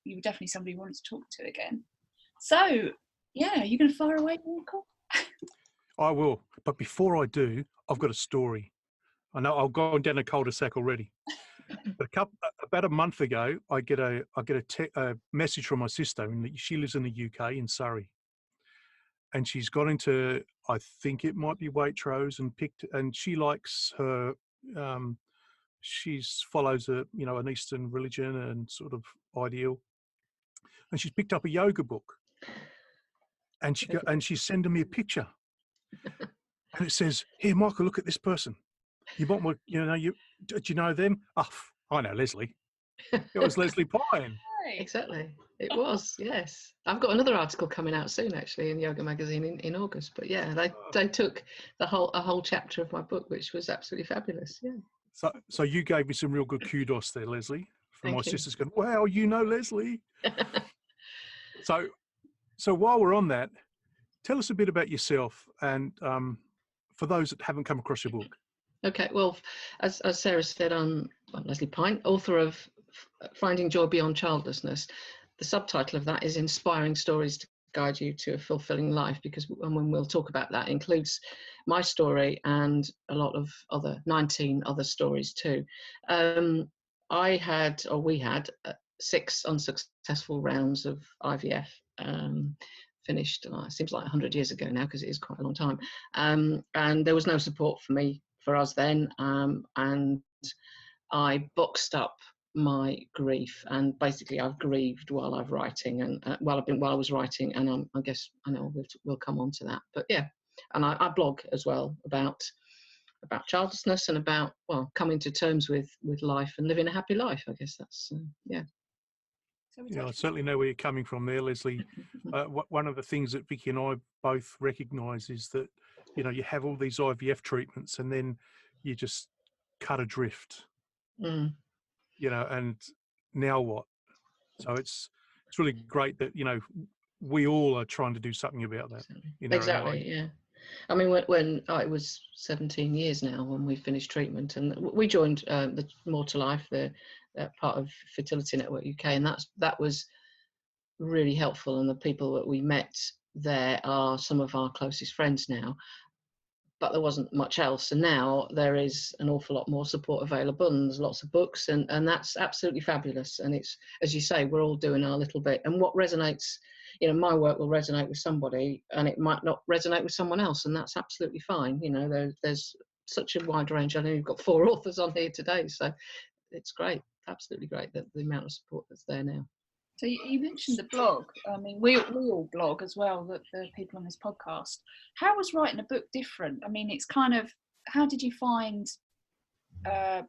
S3: you were definitely somebody you wanted to talk to again. So yeah, you're going to fire away, Michael?
S4: I will, but before I do, I've got a story. I know I've gone down a cul-de-sac already. About a month ago, I get a message from my sister, and she lives in the UK in Surrey, and she's got into, I think it might be Waitrose, and she likes her. She's follows an Eastern religion and sort of ideal, and she's picked up a yoga book, and she's sending me a picture, and it says, "Here, Michael, look at this person. You want more? Do you know them? Oh, I know Lesley. It was Lesley Pyne."
S5: Exactly. It was, yes. I've got another article coming out soon, actually, in Yoga Magazine in August. But yeah, they took a whole chapter of my book, which was absolutely fabulous. Yeah.
S4: So you gave me some real good kudos there, Lesley. From my sister's going, "Wow, you know Lesley." So while we're on that, tell us a bit about yourself, and for those that haven't come across your book.
S5: Okay, well, as Sarah said, I'm Lesley Pyne, author of Finding Joy Beyond Childlessness. The subtitle of that is Inspiring Stories to Guide You to a Fulfilling Life, because when we'll talk about that, includes my story and a lot of 19 other stories too. We had 6 unsuccessful rounds of IVF, finished, it seems like 100 years ago now, because it is quite a long time. And there was no support for us then, and I boxed up my grief, and basically I've grieved while I'm writing, and while I was writing, and I guess I know we'll come on to that. But yeah, and I blog as well about childlessness and about coming to terms with life and living a happy life. I guess that's yeah.
S4: I certainly know where you're coming from there, Lesley. One of the things that Vicky and I both recognise is that you have all these IVF treatments, and then you just cut adrift. And now what? So it's really great that we all are trying to do something about that.
S5: Exactly. Yeah. I mean, when it was 17 years now when we finished treatment, and we joined the More to Life, the part of Fertility Network UK, and that was really helpful. And the people that we met there are some of our closest friends now. But there wasn't much else, and now there is an awful lot more support available, and there's lots of books, and that's absolutely fabulous. And it's, as you say, we're all doing our little bit, and what resonates, my work will resonate with somebody, and it might not resonate with someone else, and that's absolutely fine. There's such a wide range. I know you've got 4 authors on here today, so it's great, absolutely great, that the amount of support that's there now.
S3: So you mentioned the blog. I mean, we all blog as well, the people on this podcast. How was writing a book different? I mean, it's kind of, how did you find, how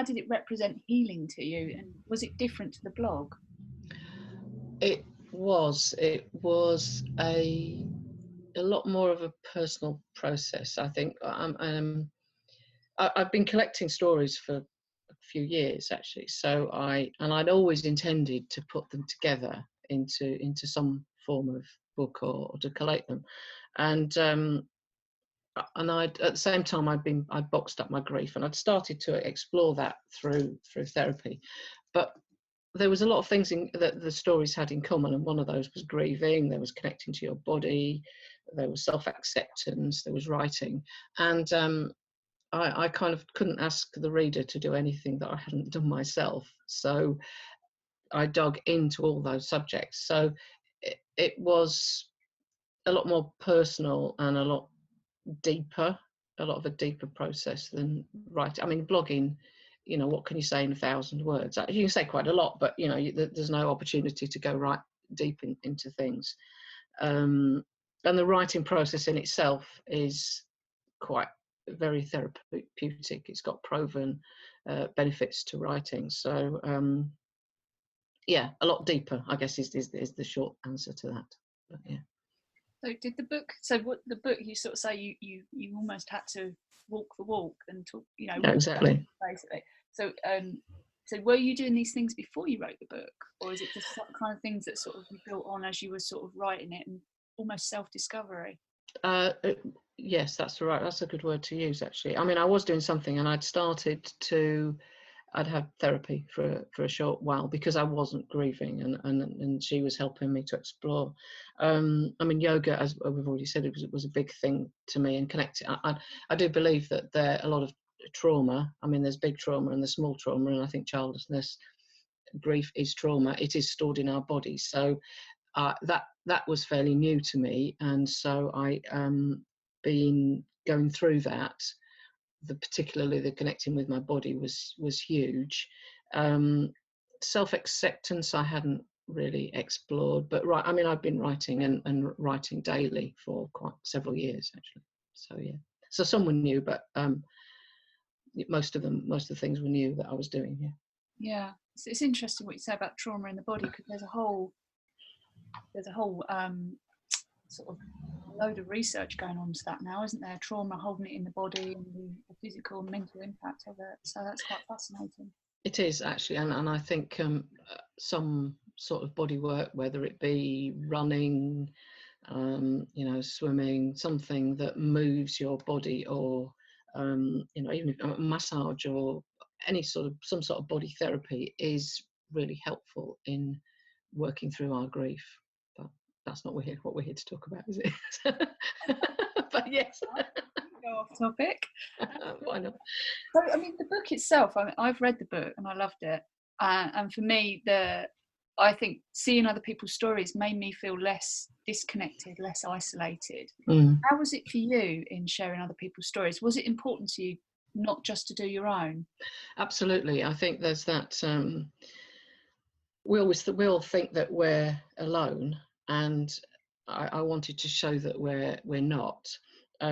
S3: did it represent healing to you? And was it different to the blog?
S5: It was a lot more of a personal process, I think. I've been collecting stories for few years actually, so I'd always intended to put them together into some form of book or to collate them, and I'd, at the same time, I'd boxed up my grief, and I'd started to explore that through therapy, but there was a lot of things that the stories had in common, and one of those was grieving. There was connecting to your body. There was self-acceptance. There was writing, and I kind of couldn't ask the reader to do anything that I hadn't done myself. So I dug into all those subjects. So it was a lot more personal and a lot of a deeper process than writing. I mean, blogging, you know, what can you say in 1,000 words? You can say quite a lot, but, you know, there's no opportunity to go right deep into things. And the writing process in itself is quite very therapeutic. It's got proven benefits to writing. So, yeah, a lot deeper, I guess, is the short answer to that. But, yeah.
S3: So did the book, so what the book, you sort of say you almost had to walk the walk and talk, you know.
S5: Yeah, exactly.
S3: Basically. So, so were you doing these things before you wrote the book? Or is it just kind of things that sort of you built on as you were sort of writing it and almost self-discovery?
S5: Yes, that's right. That's a good word to use, actually. I mean, I was doing something, and I'd had therapy for a short while because I wasn't grieving, and she was helping me to explore. I mean, yoga, as we've already said, it was a big thing to me, and connecting. I do believe that there are a lot of trauma. I mean, there's big trauma and there's small trauma, and I think childlessness, grief is trauma. It is stored in our bodies. So that was fairly new to me, and so I been going through that. Particularly the connecting with my body was huge. Self-acceptance I hadn't really explored, but I mean, I've been writing and writing daily for quite several years, actually. So yeah, so some were new, but most of the things were new that I was doing.
S3: Yeah, it's interesting what you say about trauma in the body, because there's a whole sort of load of research going on to that now, isn't there? Trauma holding it in the body and the physical and mental impact of it. So that's quite fascinating.
S5: It is, actually, and I think some sort of body work, whether it be running, you know, swimming, something that moves your body, or you know, even a massage or some sort of body therapy is really helpful in working through our grief. But that's not what we're here to talk about, is it? But yes.
S3: Go off topic.
S5: Why not?
S3: So, I mean, the book itself, I've read the book and I loved it. And for me, I think seeing other people's stories made me feel less disconnected, less isolated. How was it for you in sharing other people's stories? Was it important to you not just to do your own?
S5: Absolutely. I think there's that, we all think that we're alone, and I wanted to show that we're not.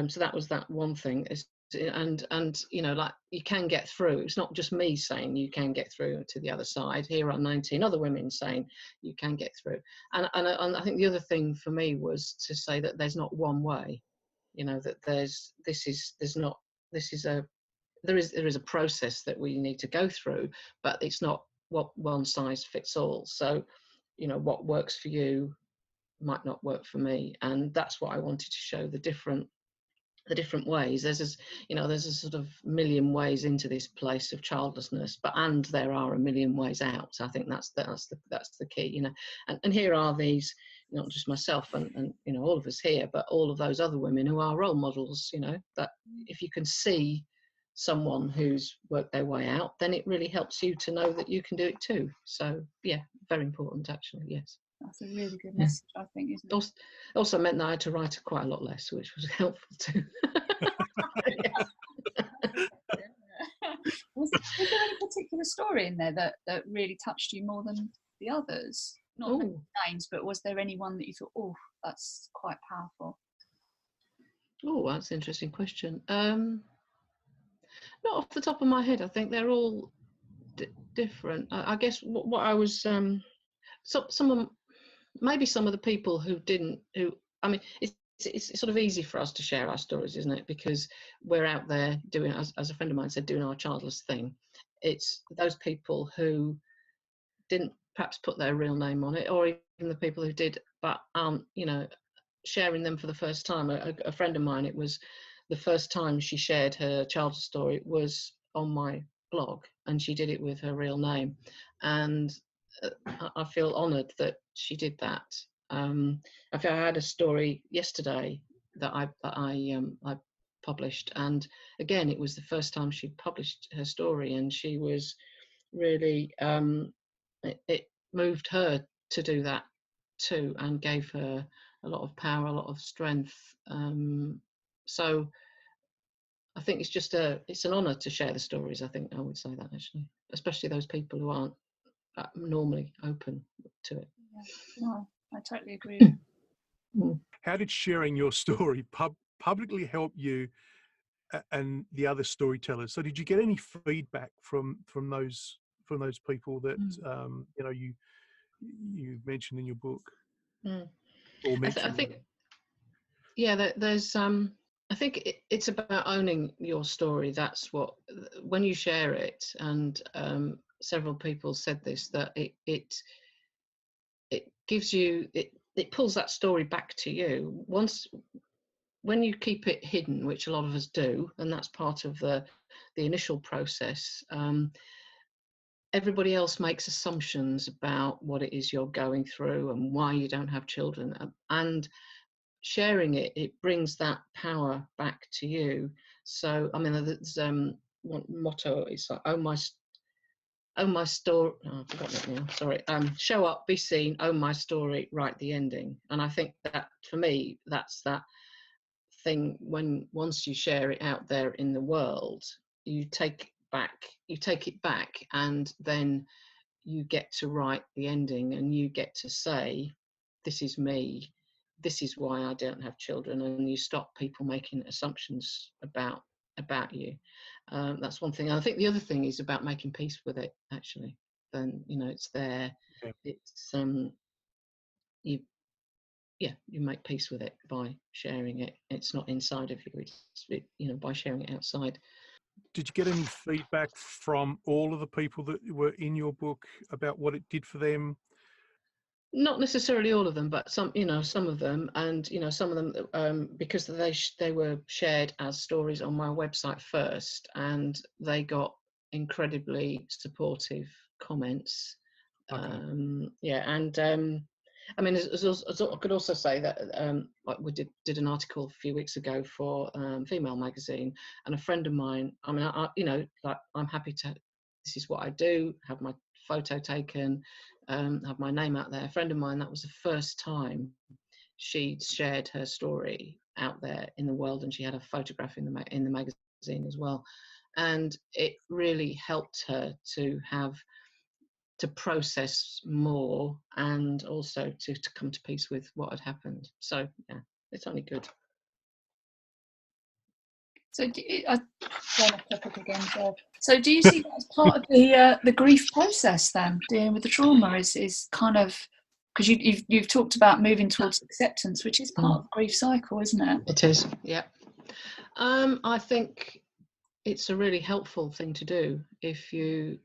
S5: So that was that one thing. And you know, like, you can get through. It's not just me saying you can get through to the other side. Here are 19 other women saying you can get through. And I think the other thing for me was to say that there's not one way. You know, that there is a process that we need to go through, but it's not what one size fits all. So, you know, what works for you might not work for me, and that's what I wanted to show, the different ways. There's a sort of million ways into this place of childlessness, and there are a million ways out. So I think that's the key, you know. And here are these, not just myself and you know, all of us here, but all of those other women who are role models, you know, that if you can see someone who's worked their way out, then it really helps you to know that you can do it too. So yeah, very important, actually. Yes,
S3: that's a really good message, I think, isn't it?
S5: Also meant that I had to write quite a lot less, which was helpful too.
S3: Was there any particular story in there that really touched you more than the others? Not names, but was there any one that you thought, oh, that's quite powerful?
S5: Oh, that's an interesting question. Not off the top of my head. I think they're all different. I guess what I was, some of the people I mean, it's sort of easy for us to share our stories, isn't it? Because we're out there doing, as a friend of mine said, doing our childless thing. It's those people who didn't perhaps put their real name on it, or even the people who did, but you know, sharing them for the first time. A friend of mine, it was the first time she shared her childhood story was on my blog, and she did it with her real name. And I feel honoured that she did that. I had a story yesterday that I published, and again, it was the first time she'd published her story, and she was really it moved her to do that too, and gave her a lot of power, a lot of strength. So I think it's an honour to share the stories. I think I would say that, actually, especially those people who aren't normally open to it.
S3: Yeah. No, I totally agree.
S4: How did sharing your story publicly help you and the other storytellers? So did you get any feedback from those people that you mentioned in your book? Or mentioned?
S5: I think there's I think it's about owning your story. That's what, when you share it, and several people said this, that it gives you, it pulls that story back to you. When you keep it hidden, which a lot of us do, and that's part of the initial process, everybody else makes assumptions about what it is you're going through and why you don't have children, and sharing it brings that power back to you. So I mean, there's one motto, it's like, own my story. Oh, I've forgotten it now, sorry. Show up, be seen, own my story, write the ending. And I think that, for me, that's that thing, once you share it out there in the world, you take it back, and then you get to write the ending, and you get to say, this is me, this is why I don't have children, and you stop people making assumptions about you. That's one thing. And I think the other thing is about making peace with it, actually. Then, it's there.
S4: Yeah.
S5: It's you make peace with it by sharing it. It's not inside of you. It's by sharing it outside.
S4: Did you get any feedback from all of the people that were in your book about what it did for them?
S5: Not necessarily all of them, but some of them, and some of them, because they were shared as stories on my website first, and they got incredibly supportive comments. Okay. I mean, I could also say that like we did an article a few weeks ago for Female Magazine, and a friend of mine, I mean, I'm happy to, this is what I do, have my photo taken, have my name out there. A friend of mine, that was the first time she'd shared her story out there in the world, and she had a photograph in the magazine as well, and it really helped her to process more, and also to come to peace with what had happened. So yeah, it's only good.
S3: So So do you see that as part of the grief process then, dealing with the trauma? Is kind of, because you've talked about moving towards acceptance, which is part of the grief cycle, isn't it?
S5: It is, yeah. I think it's a really helpful thing to do if you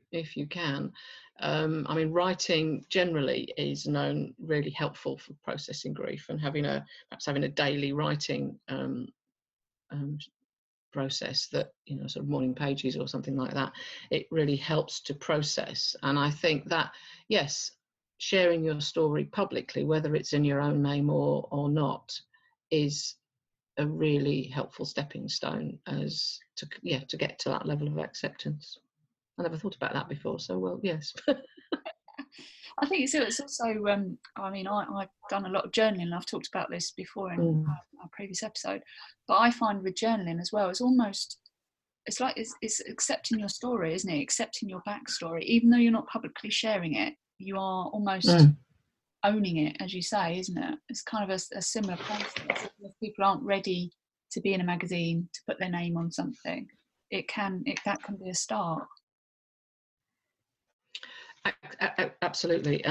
S5: can. I mean, writing generally is known really helpful for processing grief, and perhaps having a daily writing process that, sort of morning pages or something like that, it really helps to process. And I think that, yes, sharing your story publicly, whether it's in your own name or not, is a really helpful stepping stone to get to that level of acceptance. I never thought about that before, so well, yes.
S3: I think it's also, I mean, I've done a lot of journaling. I've talked about this before in our previous episode, but I find with journaling as well, it's like it's accepting your story, isn't it? Accepting your backstory, even though you're not publicly sharing it, you are almost owning it, as you say, isn't it? It's kind of a similar process. If people aren't ready to be in a magazine, to put their name on something, that can be a start.
S5: Absolutely.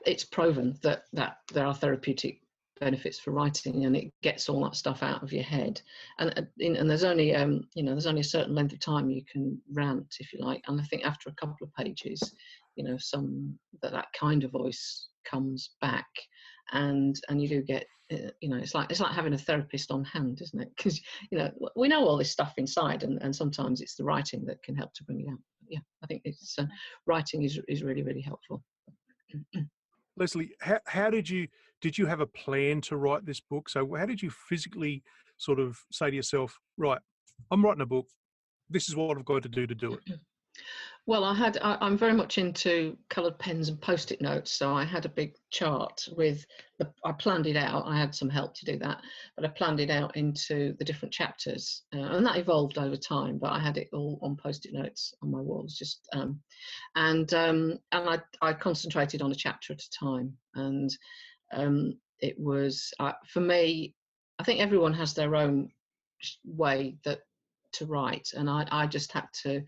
S5: It's proven that there are therapeutic benefits for writing, and it gets all that stuff out of your head. And there's only there's only a certain length of time you can rant, if you like. And I think after a couple of pages, that kind of voice comes back, and you do get, it's like having a therapist on hand, isn't it? Because we know all this stuff inside, and sometimes it's the writing that can help to bring it out. yeah, I think it's writing is really, really helpful.
S4: Lesley, how did you have a plan to write this book? So how did you physically sort of say to yourself, right, I'm writing a book, this is what I've got to do it?
S5: Well, I'm very much into coloured pens and post-it notes, so I had a big chart with, I planned it out. I had some help to do that, but I planned it out into the different chapters, and that evolved over time, but I had it all on post-it notes on my walls, and I concentrated on a chapter at a time, and it was, for me, I think everyone has their own way to write, and I just had to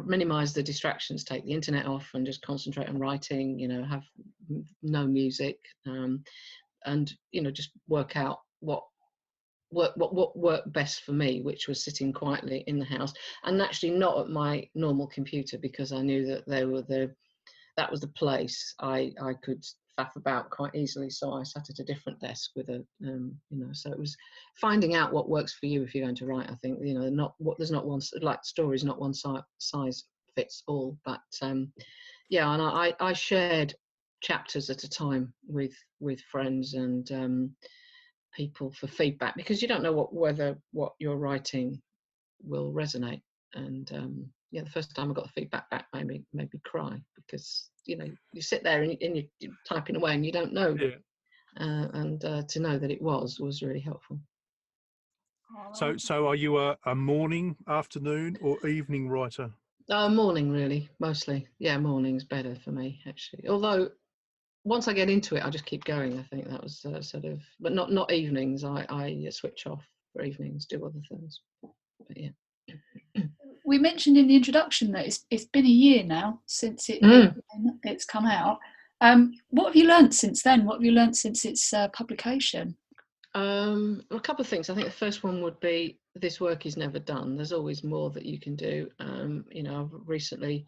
S5: minimize the distractions, take the internet off and just concentrate on writing, have no music, and just work out what worked best for me, which was sitting quietly in the house and actually not at my normal computer, because I knew that that was the place I could faff about quite easily. So I sat at a different desk with so it was finding out what works for you if you're going to write. I think, there's not one, like stories, not one size fits all, but and I shared chapters at a time with friends and people for feedback, because you don't know whether what you're writing will resonate. And the first time I got the feedback back made me cry, because you sit there and you're typing away and you don't know.
S4: Yeah.
S5: And to know that it was really helpful.
S4: So are you a morning, afternoon, or evening writer?
S5: Morning, really, mostly. Yeah, morning's better for me, actually. Although once I get into it, I just keep going. I think that was but not evenings. I switch off for evenings, do other things. But yeah.
S3: We mentioned in the introduction that it's been a year now since it's come out. What have you learnt since then? What have you learnt since its publication?
S5: A couple of things. I think the first one would be, this work is never done. There's always more that you can do. I've recently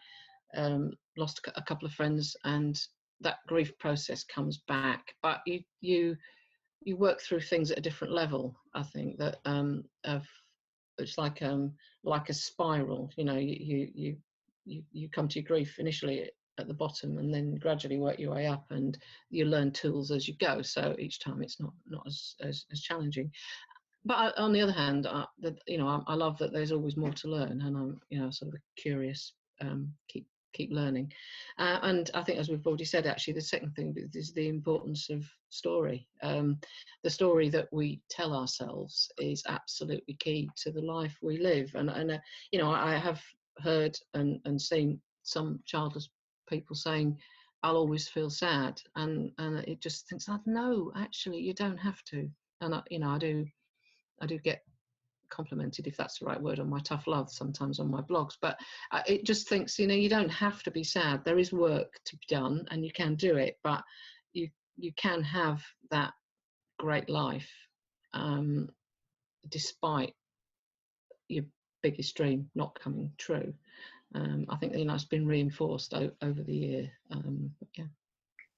S5: lost a couple of friends, and that grief process comes back. But you work through things at a different level. I think that it's like a spiral. You come to your grief initially at the bottom, and then gradually work your way up, and you learn tools as you go. So each time it's not as challenging. But on the other hand, I love that there's always more to learn, and I'm sort of curious, keep learning. And I think, as we've already said, actually, the second thing is the importance of story. The story that we tell ourselves is absolutely key to the life we live. And I have heard and seen some childless people saying, I'll always feel sad, and it just thinks, no, actually you don't have to. And I do get complimented, if that's the right word, on my tough love sometimes on my blogs, but it just thinks, you don't have to be sad. There is work to be done, and you can do it, but you can have that great life despite your biggest dream not coming true. I think it's been reinforced over the year. Yeah.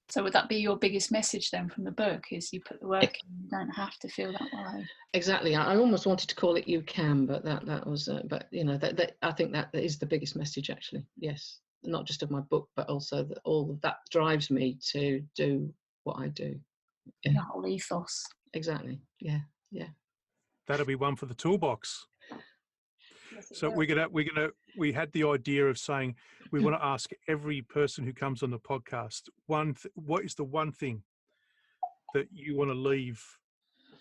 S3: So would that be your biggest message then from the book, is you put the work in, you don't have to feel that way?
S5: Exactly. I almost wanted to call it You Can, but that was but that I think that is the biggest message, actually. Yes, not just of my book, but also that all of that drives me to do what I do.
S3: Yeah. Your whole ethos.
S5: Exactly. Yeah.
S4: That'll be one for the toolbox. So we had the idea of saying we want to ask every person who comes on the podcast what is the one thing that you want to leave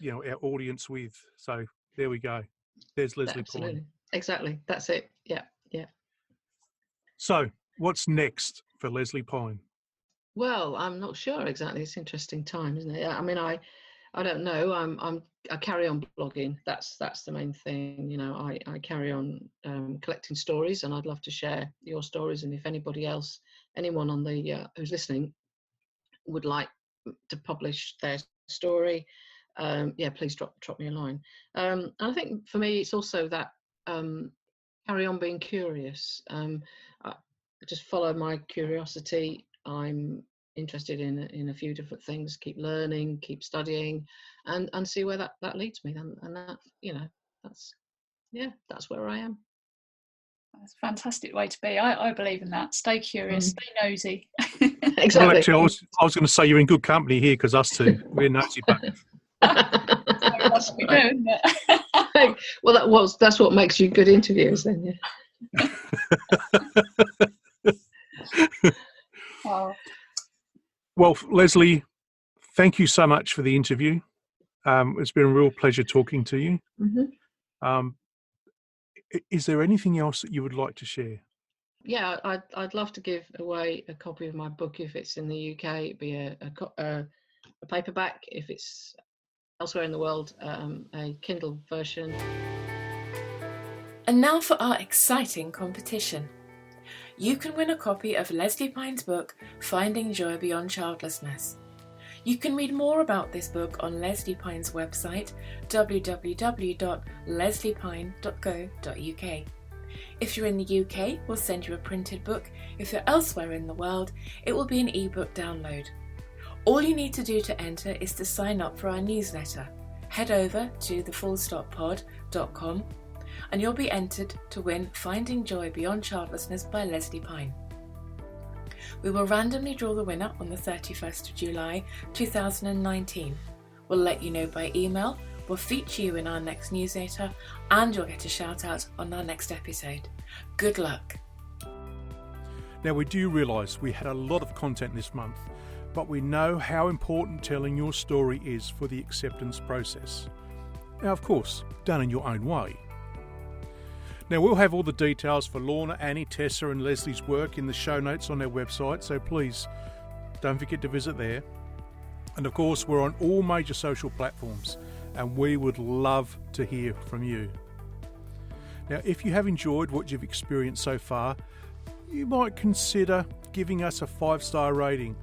S4: our audience with. So there we go. There's Lesley Pyne.
S5: Exactly. That's it. Yeah.
S4: So what's next for Lesley Pyne?
S5: Well, I'm not sure exactly. It's an interesting time, isn't it? I mean, I don't know. I carry on blogging. That's the main thing. I carry on collecting stories, and I'd love to share your stories. And if anyone on the who's listening would like to publish their story, please drop me a line. And I think for me, it's also that carry on being curious. I just follow my curiosity. I'm interested in a few different things, keep learning, keep studying, and see where that leads me. And that, that's where I am.
S3: That's a fantastic way to be. I believe in that. Stay curious, stay nosy.
S5: Exactly.
S4: Well, actually, I was going to say you're in good company here because us two, we're nosy bunch.
S3: That's what we do, isn't it?
S5: Well, that's what makes you good interviewers then, yeah.
S3: Oh.
S4: Well, Lesley, thank you so much for the interview. It's been a real pleasure talking to you.
S5: Mm-hmm.
S4: Is there anything else that you would like to share?
S5: Yeah, I'd love to give away a copy of my book if it's in the UK. It'd be a paperback. If it's elsewhere in the world, a Kindle version.
S2: And now for our exciting competition. You can win a copy of Lesley Pyne's book, Finding Joy Beyond Childlessness. You can read more about this book on Lesley Pyne's website, www.lesliepyne.co.uk. If you're in the UK, we'll send you a printed book. If you're elsewhere in the world, it will be an ebook download. All you need to do to enter is to sign up for our newsletter. Head over to thefullstoppod.com and you'll be entered to win Finding Joy Beyond Childlessness by Lesley Pyne. We will randomly draw the winner on the 31st of July 2019. We'll let you know by email, we'll feature you in our next newsletter, and you'll get a shout out on our next episode. Good luck.
S4: Now, we do realise we had a lot of content this month, but we know how important telling your story is for the acceptance process. Now, of course, done in your own way. Now, we'll have all the details for Lorna, Annie, Tessa and Lesley's work in the show notes on their website, so please don't forget to visit there. And of course, we're on all major social platforms, and we would love to hear from you. Now, if you have enjoyed what you've experienced so far, you might consider giving us a 5-star rating.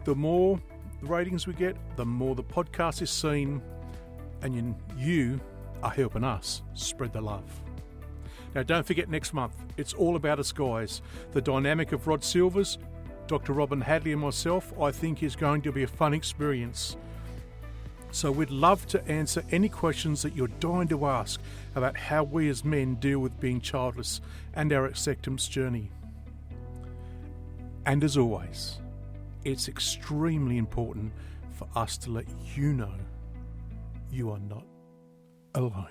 S4: The more ratings we get, the more the podcast is seen, and you are helping us spread the love. Now, don't forget next month, it's all about us guys. The dynamic of Rod Silvers, Dr. Robin Hadley and myself, I think is going to be a fun experience. So we'd love to answer any questions that you're dying to ask about how we as men deal with being childless and our acceptance journey. And as always, it's extremely important for us to let you know you are not alone.